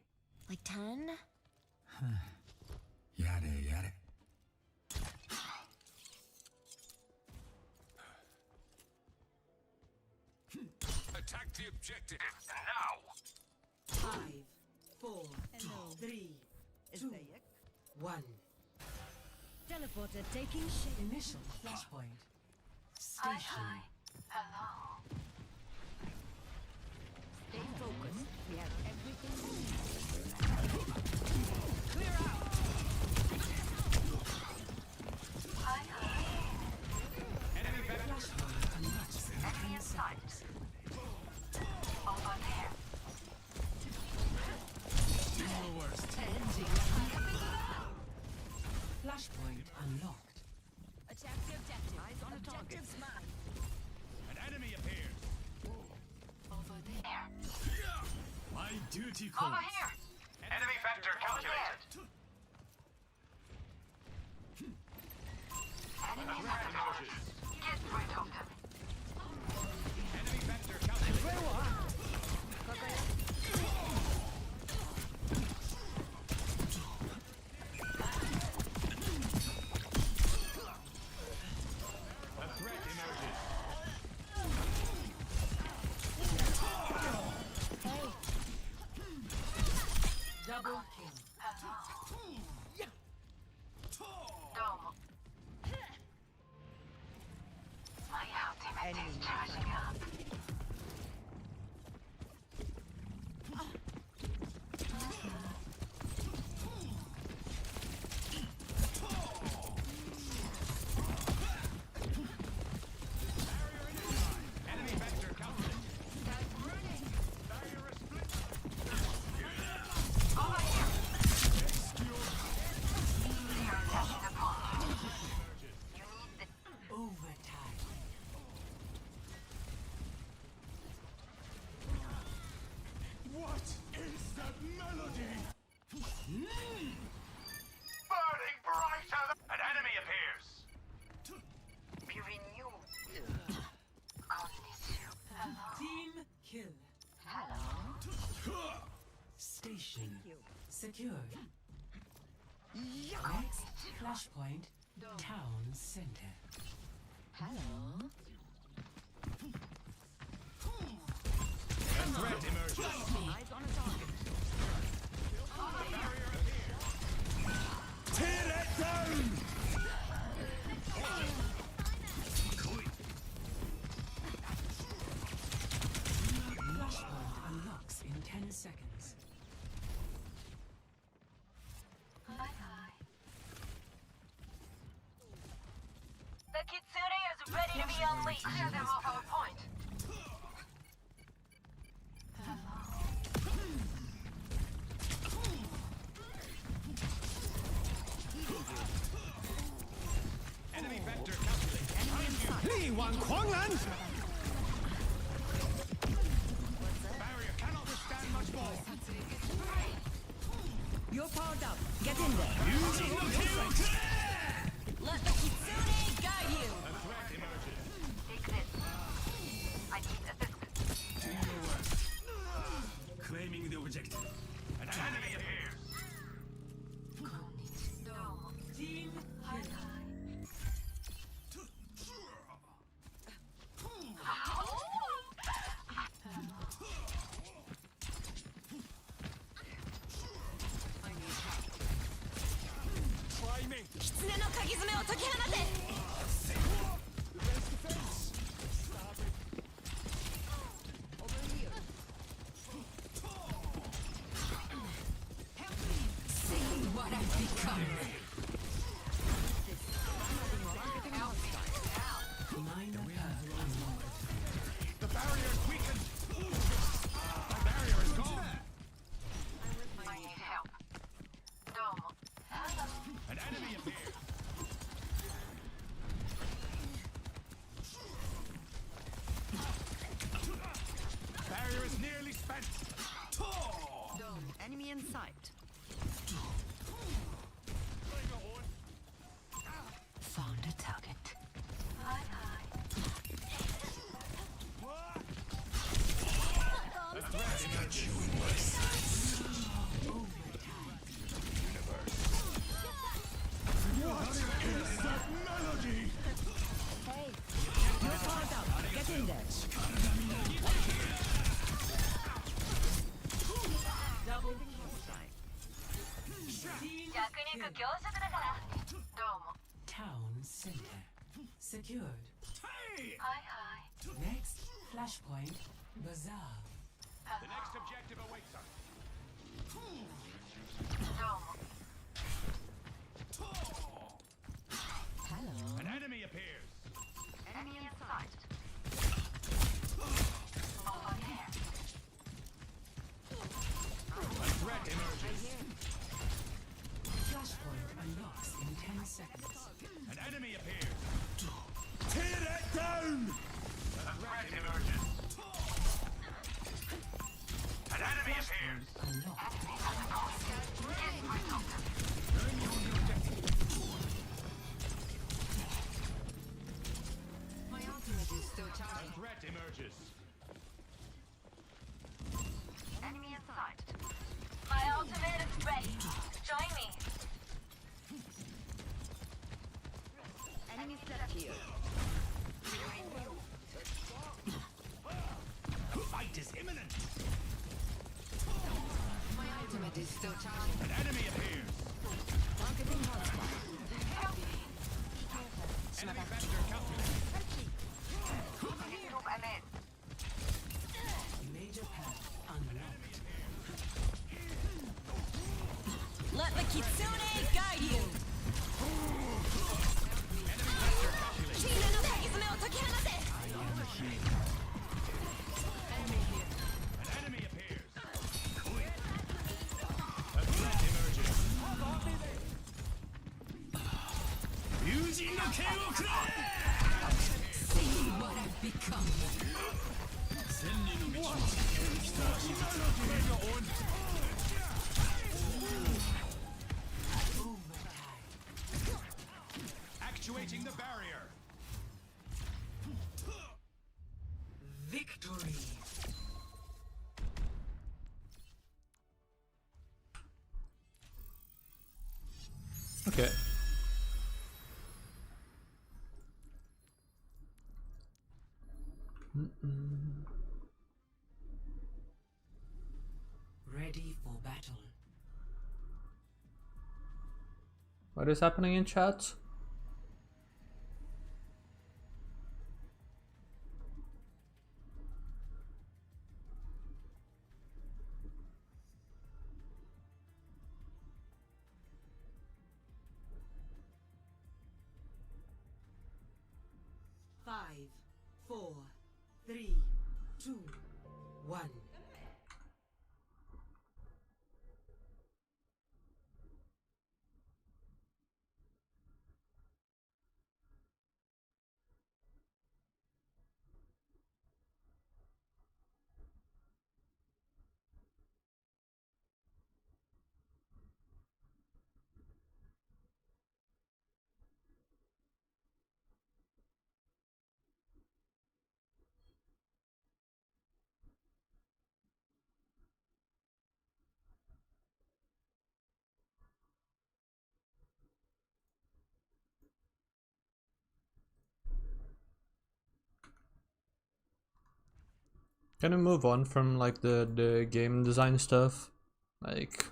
Like 10? Yare, yare. Attack the objective now! 5, 4, 3, 2, 1. Teleporter taking shape. Initial flashpoint. Station. Stay focused. We have everything we need. Clear out! Flashpoint unmatched in 10 seconds. Flashpoint unlocked. Attack the objective. Eyes on a target. Objective's mine. An enemy appears. Over there. My duty calls. Over here. Enemy factor calculated. Enemy factor calculated. A threat emerges. Double kill. Enemy factor calculated. Barrier is split. Overtime. What is that melody? Burning brighter than... An enemy appears. Team kill. Station secured. Next flashpoint, town center. A threat emerges. Eyes on a target. Tear it down! Flashpoint unlocks in 10 seconds. The Kitsune is ready to be unleashed. Clear them off our point. Enemy vector calculated. Li Wang Huanglan! Barrier cannot withstand much more. You're powered up. Get in there. Let the Kitsune guide you. A threat emerges. Take this. I need assistance. Do your work. Claiming the objective. An enemy appears. Team kill. Try me. 狐の鍵爪を解き放て See what I've become. 9 unlocked. The barrier is weakened. My barrier is gone. I need help. Domo. An enemy appears. Barrier is nearly spent. Enemy in sight. Town center. Secured. Next, flashpoint, bazaar. The next objective awaits us. An enemy appears. A threat emerges. Flashpoint unlocks in 10 seconds. An enemy appears. Tear that down! A threat emerges. An enemy appears. Unlocked. My ultimate is still charging. A threat emerges. Enemy in sight. My ultimate is ready. Join me. Enemy set here. Fight is imminent. My ultimate is still charging. An enemy appears. Targeting hotspot. Enemy vector calculated. Major path unlocked. Let the kitsune guide you. China no Hagizume o tokihanase. An enemy appears. A threat emerges. Ryujin no ken wo kurare! See what I've become. Actuating the barrier. Victory. Okay. Ready for battle. What is happening in chat? Five, 4, 3, 2, 1. Can we move on from like the game design stuff? Like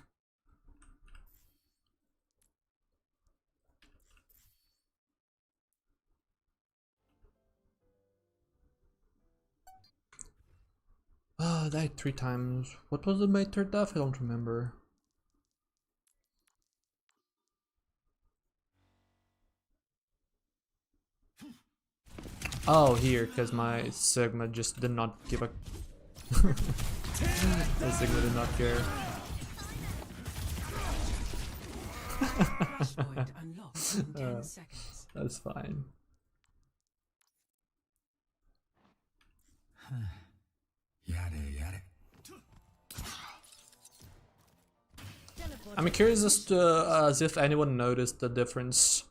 I died 3 times. What was my third death? I don't remember. Oh, here, because my Sigma just did not give a... my Sigma did not care. Flashpoint unlocked in 10 seconds. That's fine. I'm curious as if anyone noticed the difference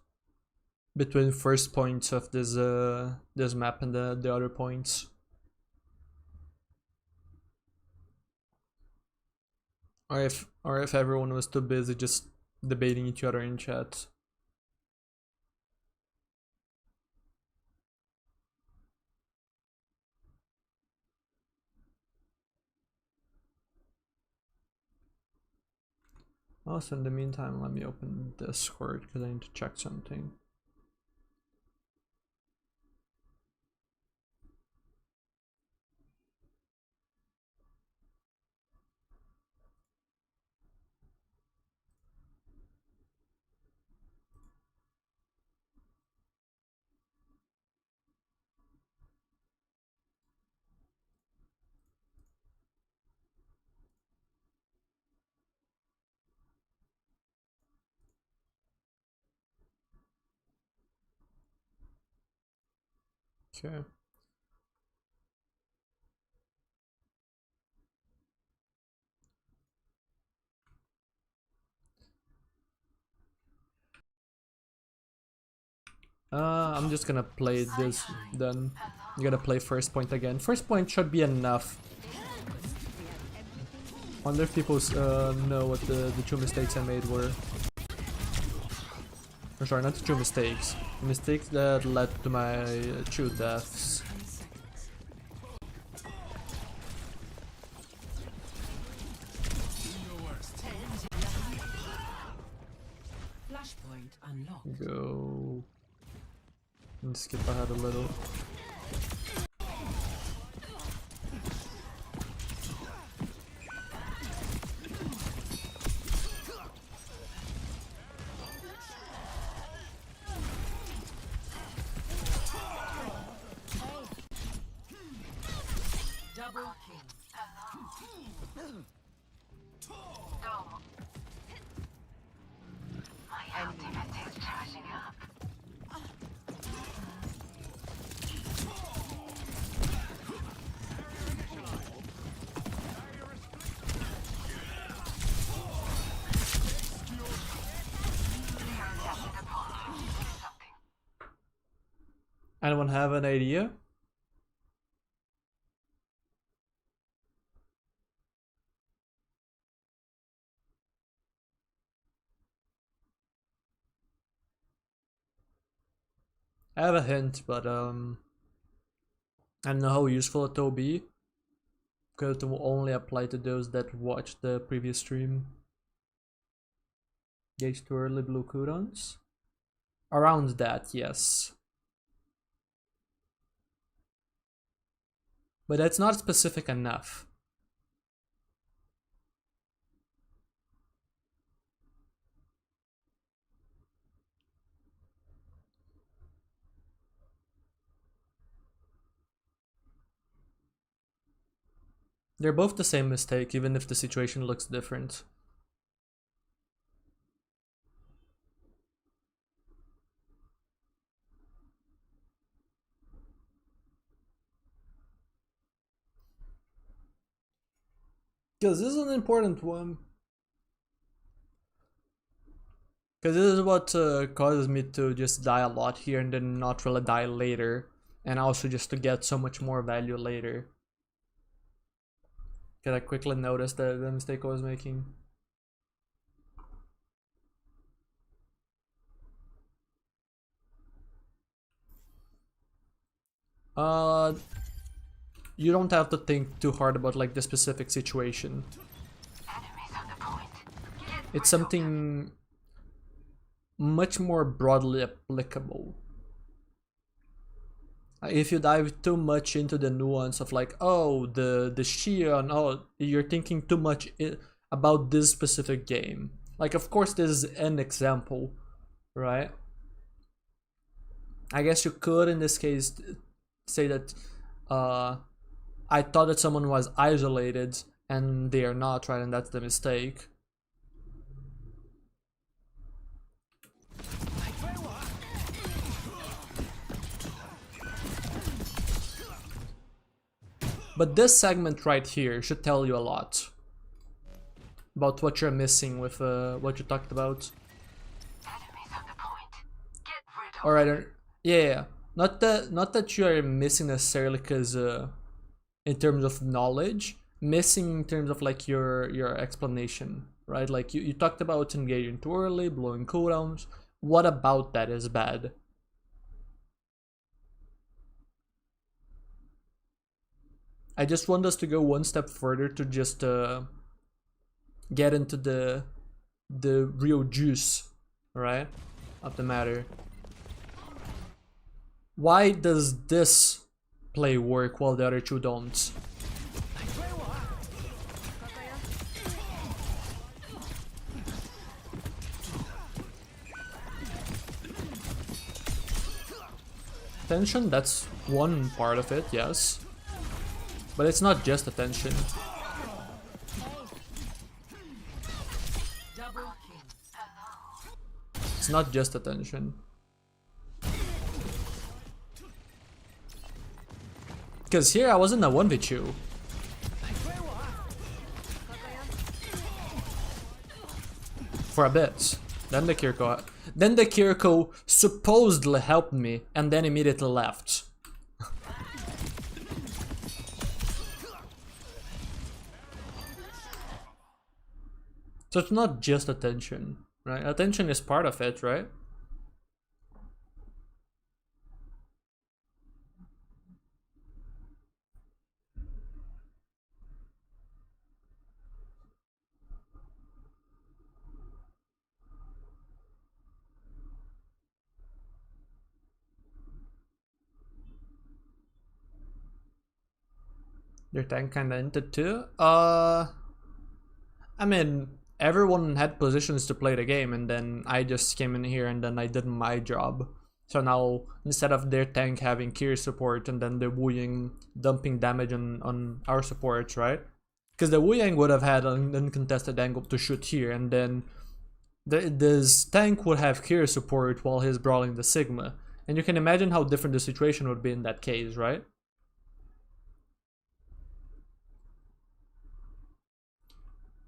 between first points of this map and the other points. Or if everyone was too busy just debating each other in chat. Also, in the meantime, let me open Discord because I need to check something. Okay. I'm just gonna play this then. I'm gonna play first point again. First point should be enough. Wonder if people know what the two mistakes I made were. Or sorry, not the two mistakes. The mistakes that led to my two deaths. 10 seconds. Flashpoint unlocked. Go. And skip ahead a little. Double kill. Anyone have an idea? I have a hint, but I don't know how useful it will be. Because it will only apply to those that watched the previous stream. Gauge too early blue cooldowns? Around that, yes. But that's not specific enough. They're both the same mistake, even if the situation looks different. Because this is an important one. Because this is what causes me to just die a lot here and then not really die later. And also just to get so much more value later. Because I quickly noticed the mistake I was making. You don't have to think too hard about like the specific situation. It's something much more broadly applicable. If you dive too much into the nuance of like, oh, the Shion, oh, you're thinking too much about this specific game. Like, of course, this is an example, right? I guess you could, in this case, say that I thought that someone was isolated and they are not, right? And that's the mistake. But this segment right here should tell you a lot about what you're missing with what you talked about. Alright, yeah. Not that you are missing necessarily because in terms of knowledge, missing in terms of like your explanation, right? Like you talked about engaging too early, blowing cooldowns. What about that is bad? I just want us to go one step further to just get into the the real juice, right, of the matter. Why does this play work while the other two don't? Attention, that's one part of it, yes. But it's not just attention. It's not just attention. Because here I was in a 1v2. For a bit. Then the Kiriko supposedly helped me and then immediately left. So it's not just attention, right? Attention is part of it, right? Your tank kinda hinted too? I mean, everyone had positions to play the game, and then I just came in here and then I did my job. So now, instead of their tank having Kier support and then the Wu Ying dumping damage on our supports, right? Because the Wu Yang would have had an uncontested angle to shoot here, and then this tank would have Kier support while he's brawling the Sigma. And you can imagine how different the situation would be in that case, right?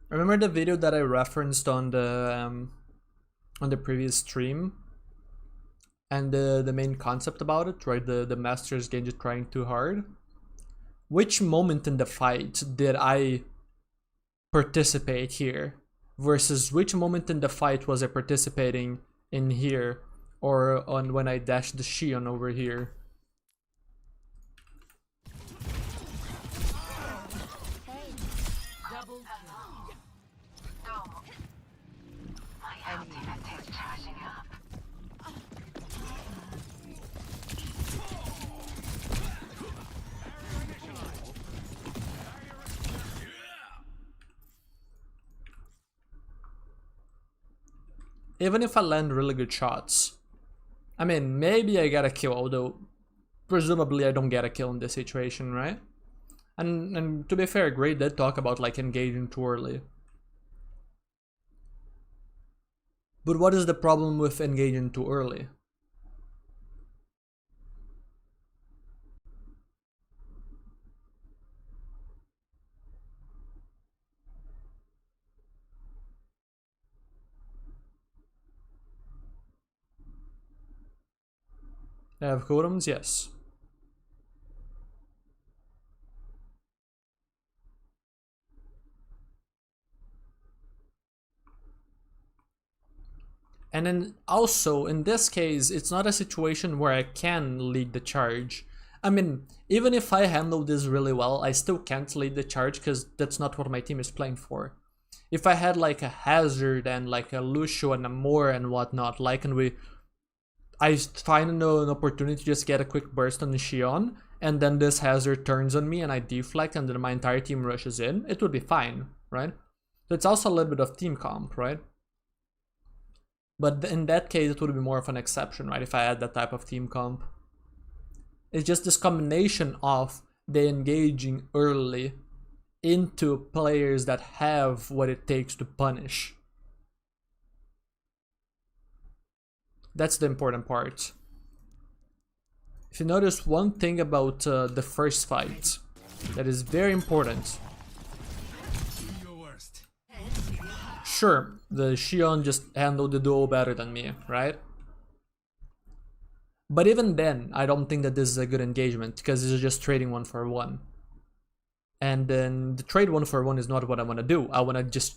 Remember the video that I referenced on the previous stream, and the main concept about it, right? The Masters Genji trying too hard. Which moment in the fight did I participate here, versus which moment in the fight was I participating in here, or on when I dashed the Shion over here? Even if I land really good shots, I mean, maybe I get a kill, although presumably I don't get a kill in this situation, right? And to be fair, Gray did talk about like engaging too early. But what is the problem with engaging too early? I have golems, yes. And then also, in this case, it's not a situation where I can lead the charge. I mean, even if I handle this really well, I still can't lead the charge because that's not what my team is playing for. If I had like a Hazard and like a Lucio and a Moore and whatnot, like, and I find an opportunity to just get a quick burst on the Shion, and then this Hazard turns on me and I deflect and then my entire team rushes in, it would be fine, right? So it's also a little bit of team comp, right? But in that case, it would be more of an exception, right? If I had that type of team comp. It's just this combination of the engaging early into players that have what it takes to punish. That's the important part. If you notice one thing about the first fight that is very important. Sure, the Shion just handled the duo better than me, right? But even then, I don't think that this is a good engagement because this is just trading 1-for-1. And then the trade 1-for-1 is not what I want to do. I want to just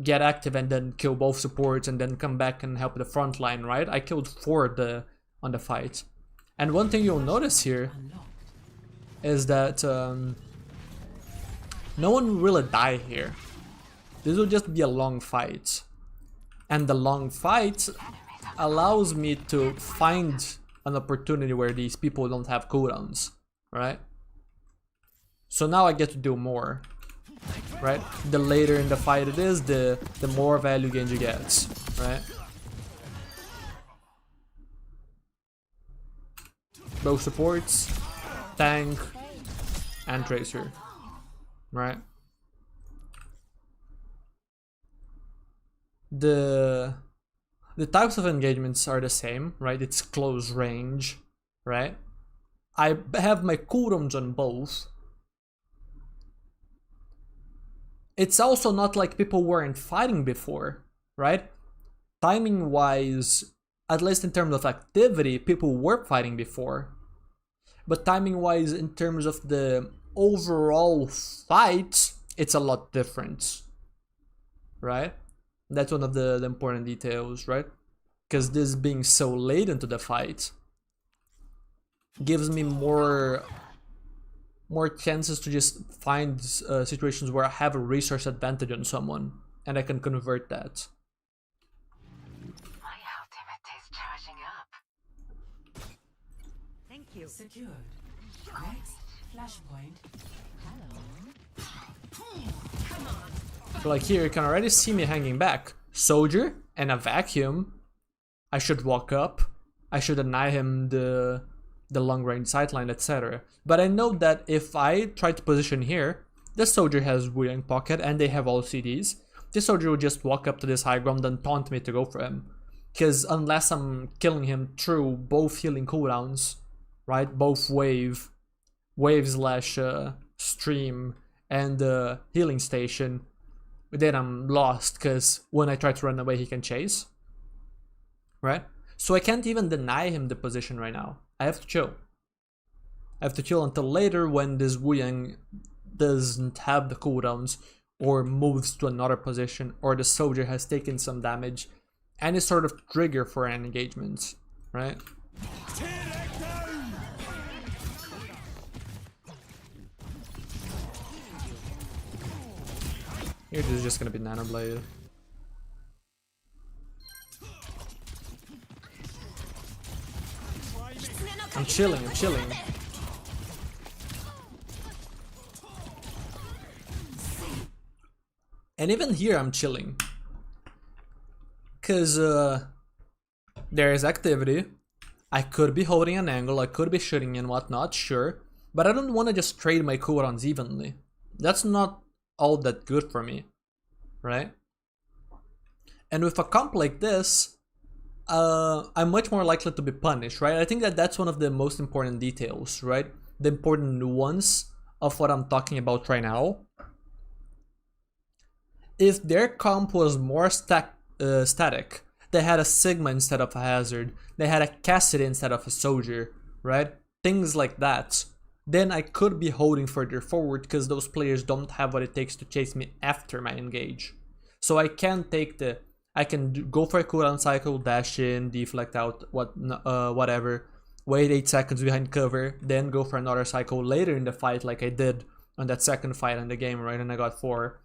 get active and then kill both supports and then come back and help the front line, right? I killed 4 on the fight. And one thing you'll notice here is that no one will really die here. This will just be a long fight. And the long fight allows me to find an opportunity where these people don't have cooldowns, right? So now I get to do more, right? The later in the fight it is, the more value Genji gets, right? Both supports, tank, and tracer, right? The types of engagements are the same, right? It's close range, right? I have my cooldowns on both. It's also not like people weren't fighting before, right? Timing wise, at least in terms of activity, people were fighting before. But timing wise, in terms of the overall fight, it's a lot different, right? That's one of the important details, right? Because this being so late into the fight gives me more chances to just find situations where I have a resource advantage on someone and I can convert that. My ultimate is charging up. Thank you. Secured. Next flashpoint. So like here you can already see me hanging back. Soldier and a vacuum. I should walk up. I should deny him the long range sightline, etc. But I know that if I try to position here, the soldier has Wuyang pocket and they have all CDs. The soldier will just walk up to this high ground and taunt me to go for him. Because unless I'm killing him through both healing cooldowns, right? Both wave slash stream and healing station, then I'm lost because when I try to run away he can chase, right? So I can't even deny him the position right now. I have to chill. I have to chill until later when this Wuyang doesn't have the cooldowns or moves to another position or the soldier has taken some damage. Any sort of trigger for an engagement, right? Here this is just gonna be Nano Blade. I'm chilling, I'm chilling. And even here I'm chilling. Cause there is activity. I could be holding an angle, I could be shooting and whatnot, sure. But I don't want to just trade my cooldowns evenly. That's not all that good for me, right? And with a comp like this, I'm much more likely to be punished, right? I think that that's one of the most important details, right? The important nuance of what I'm talking about right now. If their comp was more static, they had a Sigma instead of a Hazard, they had a Cassidy instead of a Soldier, right? Things like that. Then I could be holding further forward because those players don't have what it takes to chase me after my engage. So I can take I can go for a cooldown cycle, dash in, deflect out, whatever, wait 8 seconds behind cover, then go for another cycle later in the fight like I did on that second fight in the game, right? And I got 4.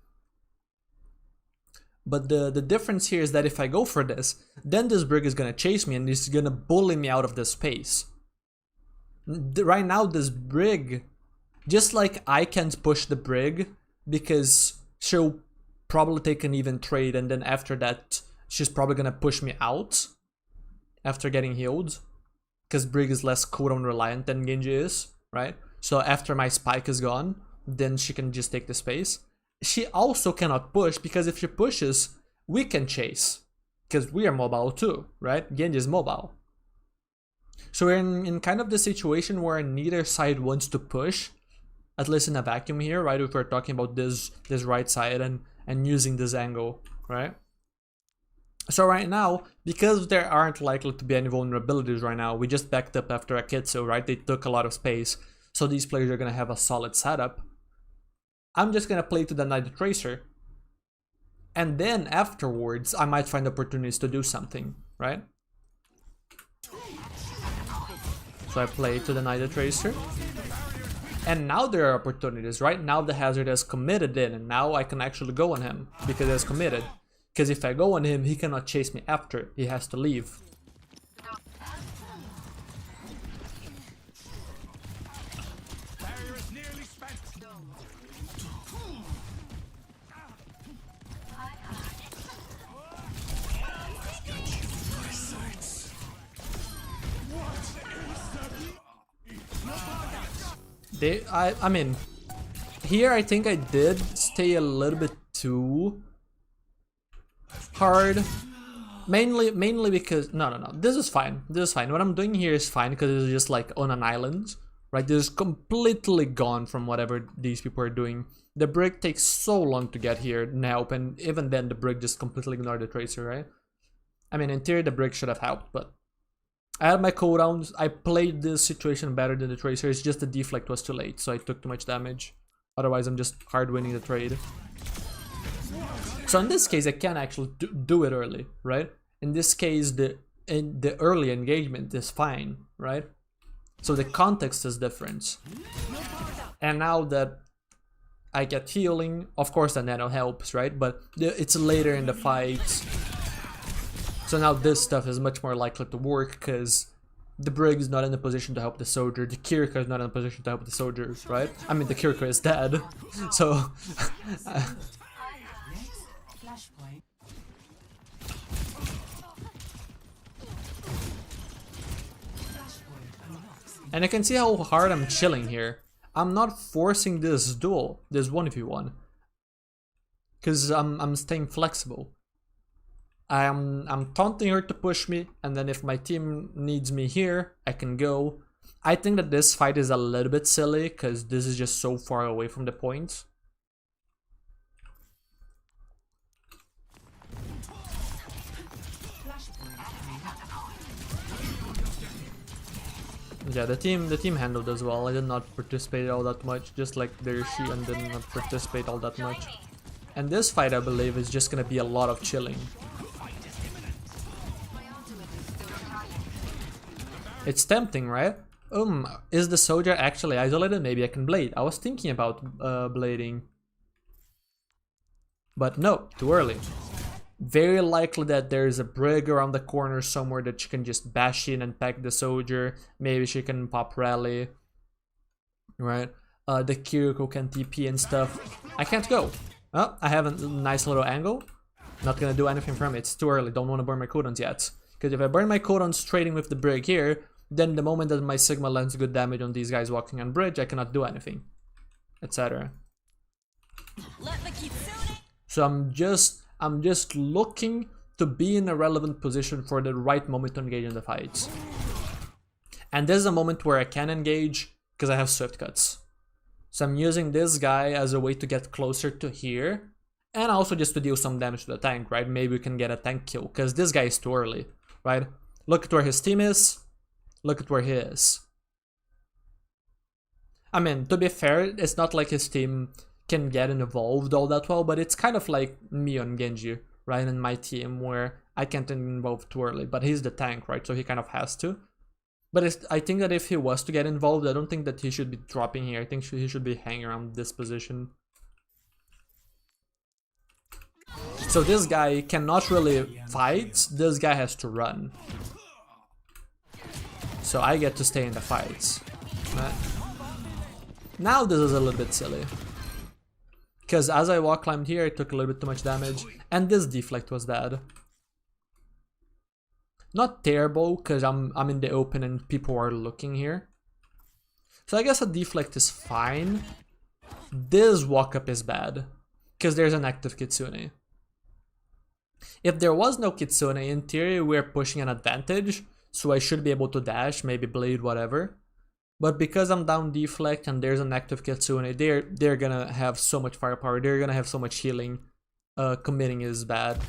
But the difference here is that if I go for this, then this Brig is gonna chase me and he's gonna bully me out of this space. Right now this Brig, just like I can't push the Brig because she'll probably take an even trade and then after that she's probably gonna push me out after getting healed because Brig is less cooldown reliant than Genji is, right? So after my spike is gone, then she can just take the space. She also cannot push because if she pushes, we can chase because we are mobile too, right? Genji is mobile. So we're in kind of the situation where neither side wants to push, at least in a vacuum here, right? If we're talking about this right side and using this angle, right? So right now, because there aren't likely to be any vulnerabilities right now, we just backed up after Akitsu, right? They took a lot of space, so these players are gonna have a solid setup. I'm just gonna play to deny the Tracer, and then afterwards, I might find opportunities to do something, right? So I play to deny the Tracer. And now there are opportunities, right? Now the Hazard has committed in, and now I can actually go on him because he has committed. Because if I go on him, he cannot chase me after. He has to leave. Barrier is nearly spent. I mean, here I think I did stay a little bit too hard. Mainly because no, this is fine. This is fine. What I'm doing here is fine because it's just like on an island, right? This is completely gone from whatever these people are doing. The brig takes so long to get here and help, and even then the brig just completely ignored the tracer, right? I mean, in theory the brig should have helped, but I had my cooldowns. I played this situation better than the tracer. It's just the deflect was too late, so I took too much damage. Otherwise, I'm just hard winning the trade. So in this case, I can actually do it early, right? In this case, the early engagement is fine, right? So the context is different. And now that I get healing, of course the nano helps, right? But it's later in the fight. So now this stuff is much more likely to work because the brig is not in a position to help the soldier, the Kiriko is not in a position to help the soldiers, right? I mean, the Kiriko is dead, so... Flashpoint. And you can see how hard I'm chilling here. I'm not forcing this duel, this 1v1. Because I'm staying flexible. I'm taunting her to push me, and then if my team needs me here, I can go. I think that this fight is a little bit silly, because this is just so far away from the point. Yeah, the team handled as well. I did not participate all that much, just like their Shion did not participate all that much. And this fight, I believe, is just gonna be a lot of chilling. It's tempting, right? Is the soldier actually isolated? Maybe I can blade. I was thinking about blading. But no, too early. Very likely that there's a brig around the corner somewhere that she can just bash in and pack the soldier. Maybe she can pop rally. Right? The Kiriko can TP and stuff. I can't go. Oh, I have a nice little angle. Not gonna do anything from it. It's too early. Don't want to burn my cooldowns yet. Because if I burn my cooldowns trading with the brig here, then the moment that my Sigma lands good damage on these guys walking on bridge, I cannot do anything. Etc. So I'm just looking to be in a relevant position for the right moment to engage in the fights. And this is a moment where I can engage because I have swift cuts. So I'm using this guy as a way to get closer to here. And also just to deal some damage to the tank, right? Maybe we can get a tank kill because this guy is too early, right? Look at where his team is. Look at where he is. I mean, to be fair, it's not like his team can get involved all that well, but it's kind of like me on Genji, right? In my team where I can't involve too early, but he's the tank, right? So he kind of has to. But I think that if he was to get involved, I don't think that he should be dropping here. I think he should be hanging around this position. So this guy cannot really fight. This guy has to run. So I get to stay in the fights. Right? Now this is a little bit silly. Because as I wall climbed here, I took a little bit too much damage. And this deflect was dead. Not terrible, because I'm in the open and people are looking here. So I guess a deflect is fine. This walk up is bad. Because there's an active Kitsune. If there was no Kitsune, in theory we're pushing an advantage. So I should be able to dash, maybe blade, whatever. But because I'm down deflect and there's an active Kitsune, they're gonna have so much firepower, they're gonna have so much healing. Committing is bad.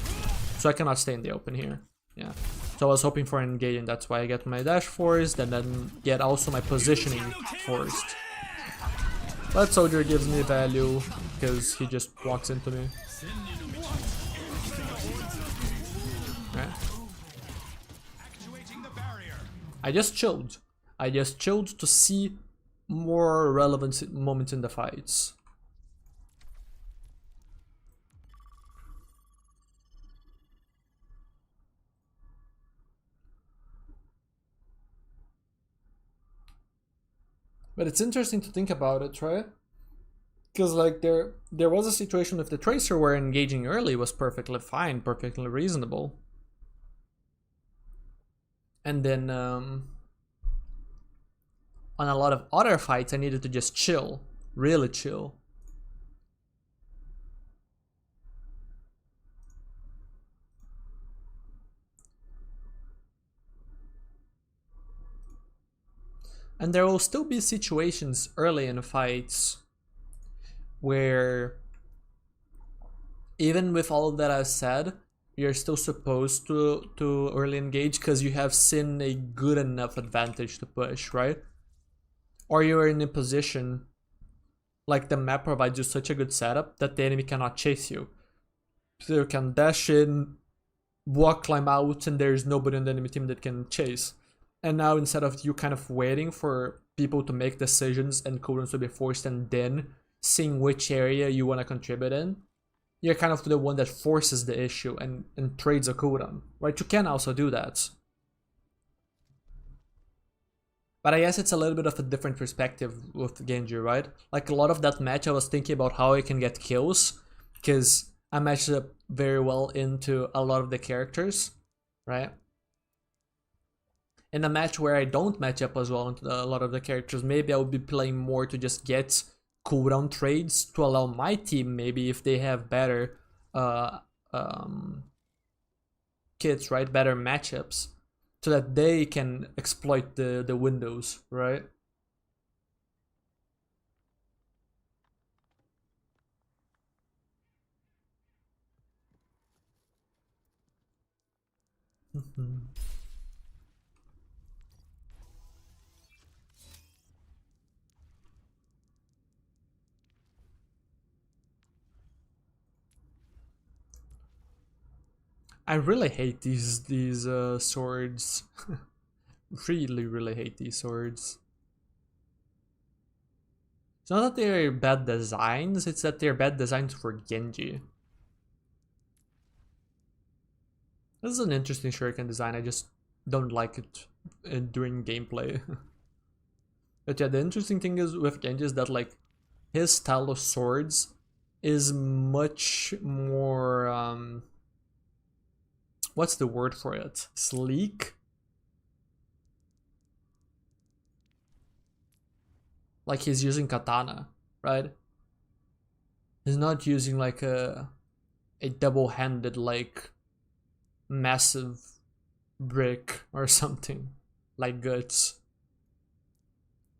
So I cannot stay in the open here. Yeah. So I was hoping for an engage, and that's why I get my dash forced and then get also my positioning forced. But soldier gives me value because he just walks into me. Right. I just chilled. I just chilled to see more relevant moments in the fights. But it's interesting to think about it, right? Because like there was a situation with the Tracer where engaging early was perfectly fine, perfectly reasonable. And then on a lot of other fights I needed to just chill, really chill. And there will still be situations early in fights where even with all that I've said, you're still supposed to early engage because you have seen a good enough advantage to push, right? Or you're in a position like the map provides you such a good setup that the enemy cannot chase you. So you can dash in, walk, climb out, and there's nobody on the enemy team that can chase. And now instead of you kind of waiting for people to make decisions and cooldowns to be forced and then seeing which area you want to contribute in, you're kind of the one that forces the issue and trades a cooldown, right? You can also do that. But I guess it's a little bit of a different perspective with Genji, right? Like a lot of that match I was thinking about how I can get kills, because I matched up very well into a lot of the characters, right? In a match where I don't match up as well into a lot of the characters, maybe I would be playing more to just get cooldown trades to allow my team, maybe if they have better kits, right? Better matchups, so that they can exploit the windows, right? I really hate these swords. Really hate these swords. It's not that they're bad designs, it's that they're bad designs for Genji. This is an interesting shuriken design, I just don't like it during gameplay. But yeah, the interesting thing is with Genji is that like his style of swords is much more what's the word for it? Sleek? Like he's using katana, right? He's not using like a double-handed like massive brick or something like guts.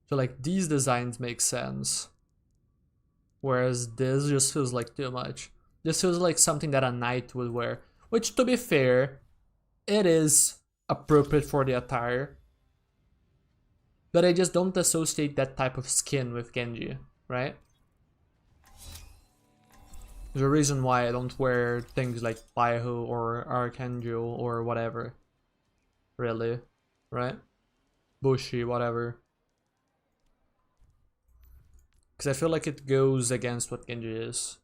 So like these designs make sense, whereas this just feels like too much. This feels like something that a knight would wear, which to be fair, it is appropriate for the attire. But I just don't associate that type of skin with Genji, right? There's a reason why I don't wear things like Baihu or Archangel or whatever. Really, right? Bushi, whatever. Because I feel like it goes against what Genji is.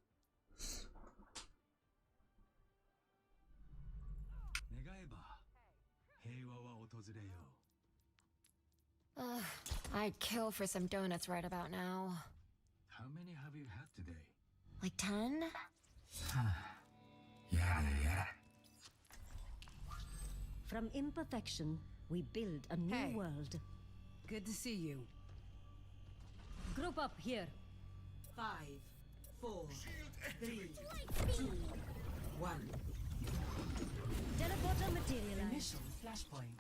I'd kill for some donuts right about now. How many have you had today? Like 10? Yeah. From imperfection, we build a new world. Good to see you. Group up here. 5, 4, 3, 2, 1. Teleporter materialize. Initial flashpoint.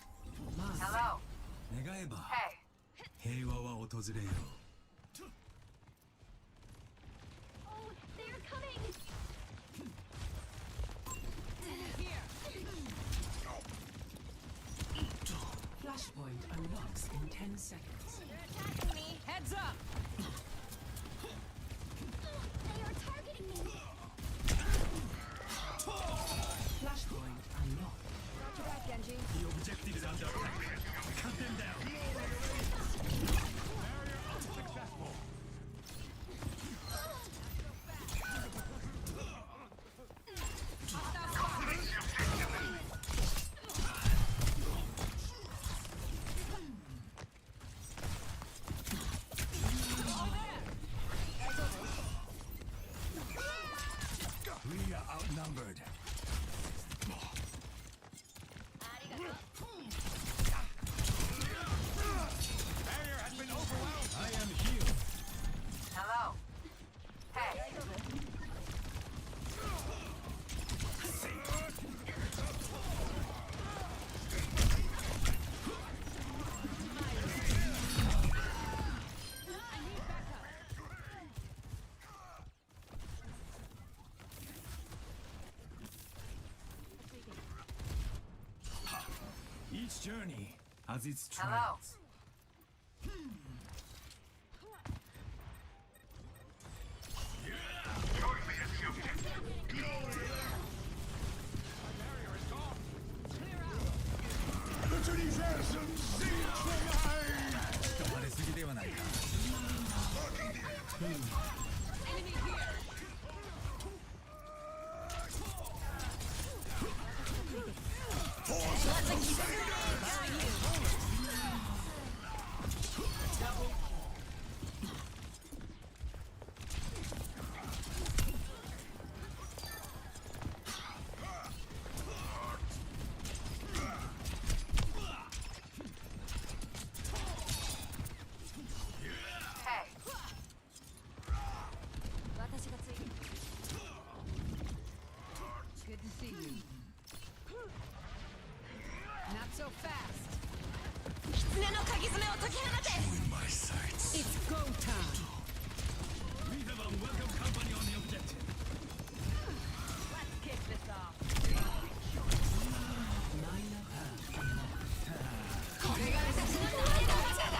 Hello. 願えば平和は訪れよう Oh, they're coming. Flashpoint unlocks in 10 seconds. They're attacking me. Heads up. They are targeting me. Flashpoint unlocked. Roger that, Genji. The objective is under attack. Cut them down. Barrier has been overwhelmed. I am healed. Hello. Hey. Each journey has its Hello. trials. Hey. 私がついてる Good to see you. Not so fast. 狐の鍵爪を解き放て In my sights. It's go time. We have a welcome company on the objective. Let's kick this off. これが私の大学者だ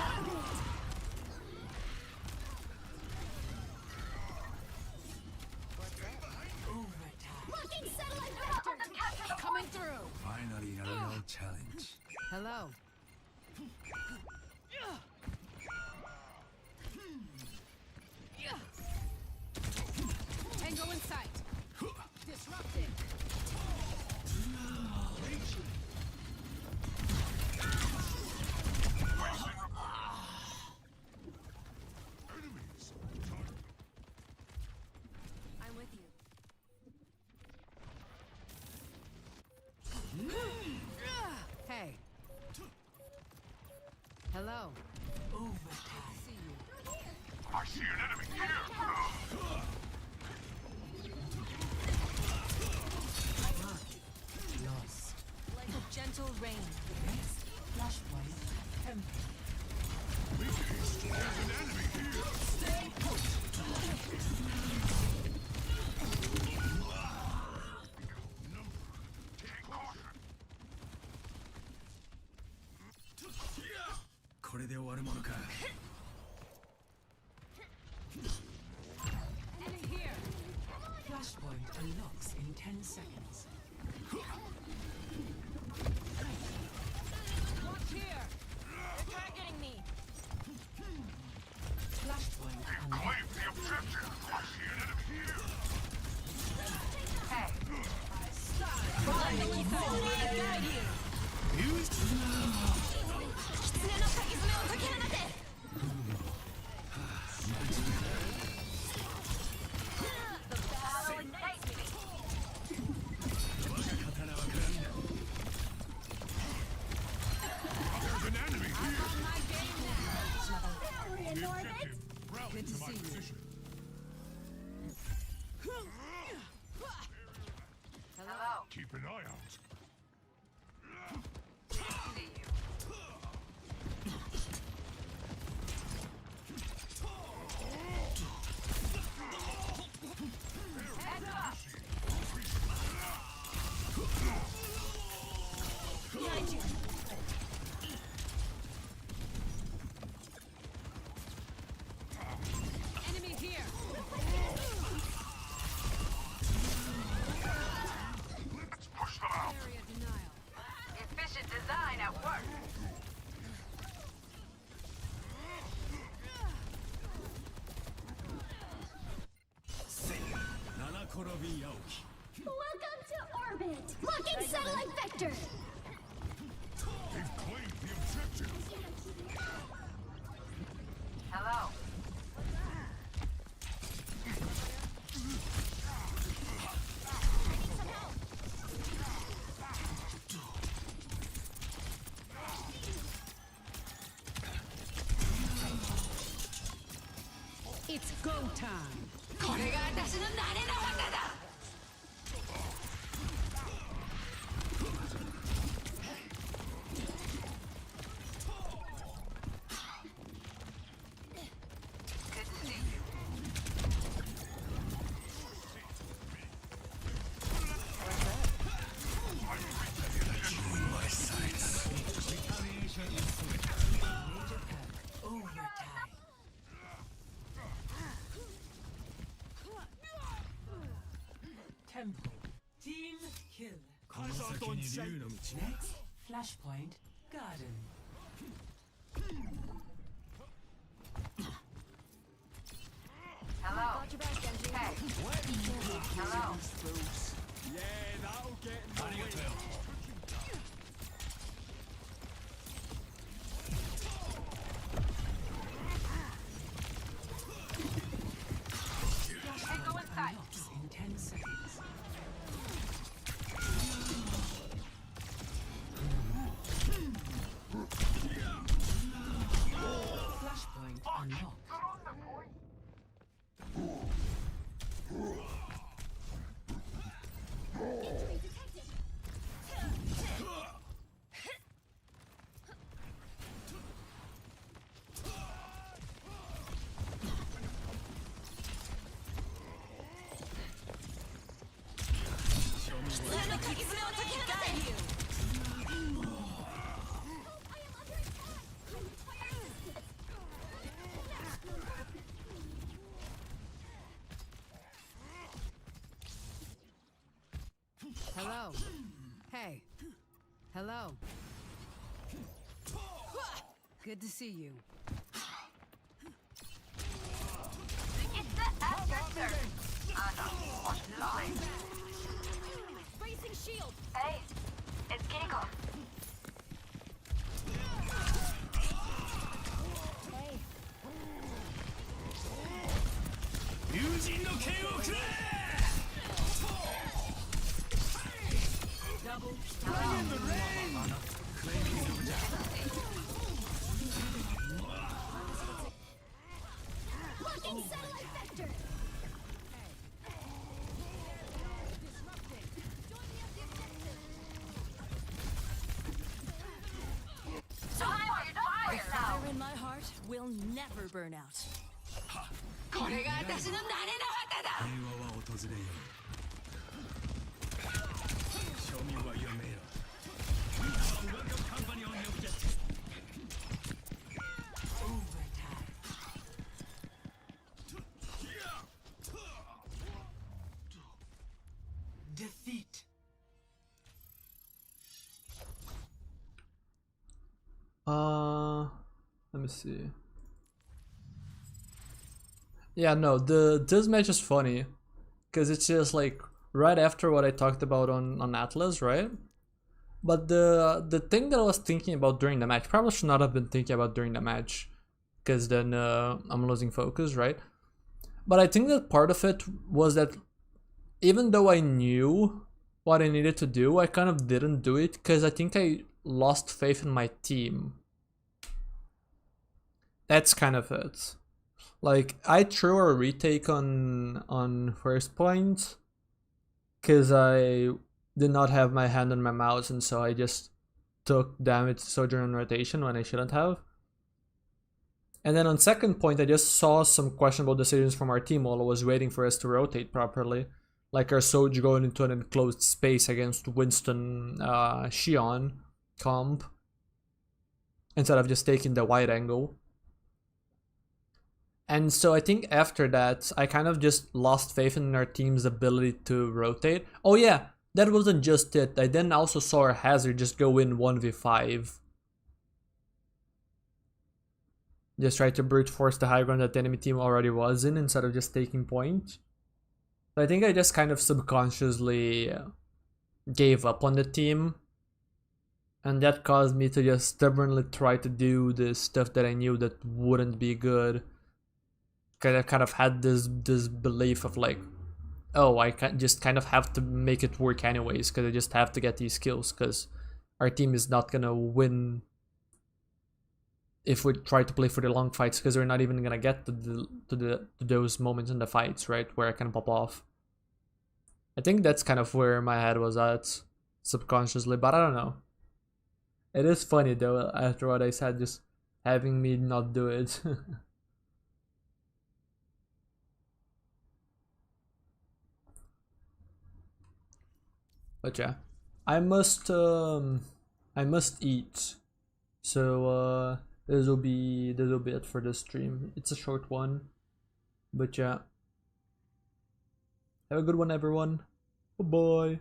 Fucking satellite vector! Coming through. Finally, a real challenge. Hello. Tango in sight. Disrupted. I'm with you. Hey. Hello. See you. I see an enemy here. Lost. Like a gentle rain. Flashpoint temple. There's an enemy here. Stay put. Take caution. これで終わるものか。 Enemy here. Flashpoint unlocks in 10 seconds. Watch here. They're targeting me. Flashpoint unlocked. Claim the objective. I see an enemy here. Hey. Let the kitsune guide you. 狐の鍵爪を解き放て The battle ignites me. 我が刀は鏡だ。 There's an enemy here. On my game now. The objective. Rally Good to to my see you. position. Hello. Keep an eye out. See you. Heads up. Behind you. Enemy here. Let's push them out. Area denial. Efficient design at work. Welcome to orbit! Locking satellite vector! It's go time. これが私の慣れの技だ Temple. Team kill. この先に竜の道 Next, flashpoint, garden. Got your back, Genji. Yeah, that'll get in the way. Unlocks in 10 seconds. Flashpoint unlocked. Let the kitsune guide you Hello. Hey. Hello. Good to see you. Bracing shield Hey, it's Kiriko. Locking satellite vector So how are you doing The now? fire in my heart will never burn out これが私の慣れの技だ平和は訪れよう Show me what you're made of. Welcome company on the objective. Overtime. Defeat. Let me see. Yeah, no, this match is funny because it's just like right after what I talked about on Atlas, right? But the thing that I was thinking about during the match, probably should not have been thinking about during the match, because then I'm losing focus, right? But I think that part of it was that even though I knew what I needed to do, I kind of didn't do it because I think I lost faith in my team. That's kind of it. Like, I threw a retake on first point because I did not have my hand on my mouse, and so I just took damage sojourn rotation when I shouldn't have. And then on second point, I just saw some questionable decisions from our team while I was waiting for us to rotate properly. Like our Soj going into an enclosed space against Winston Xion comp instead of just taking the wide angle. And so I think after that, I kind of just lost faith in our team's ability to rotate. Oh yeah, that wasn't just it. I then also saw our Hazard just go in 1v5. Just try to brute force the high ground that the enemy team already was in instead of just taking point. So I think I just kind of subconsciously gave up on the team. And that caused me to just stubbornly try to do the stuff that I knew that wouldn't be good. Because I kind of had this belief of like, oh, I just kind of have to make it work anyways, because I just have to get these kills, because our team is not gonna win if we try to play for the long fights, because we're not even gonna get to those moments in the fights, right, where I can pop off. I think that's kind of where my head was at subconsciously, but I don't know. It is funny though, after what I said, just having me not do it. But yeah, I must eat. So this will be it for this stream. It's a short one, but yeah. Have a good one, everyone. Bye bye.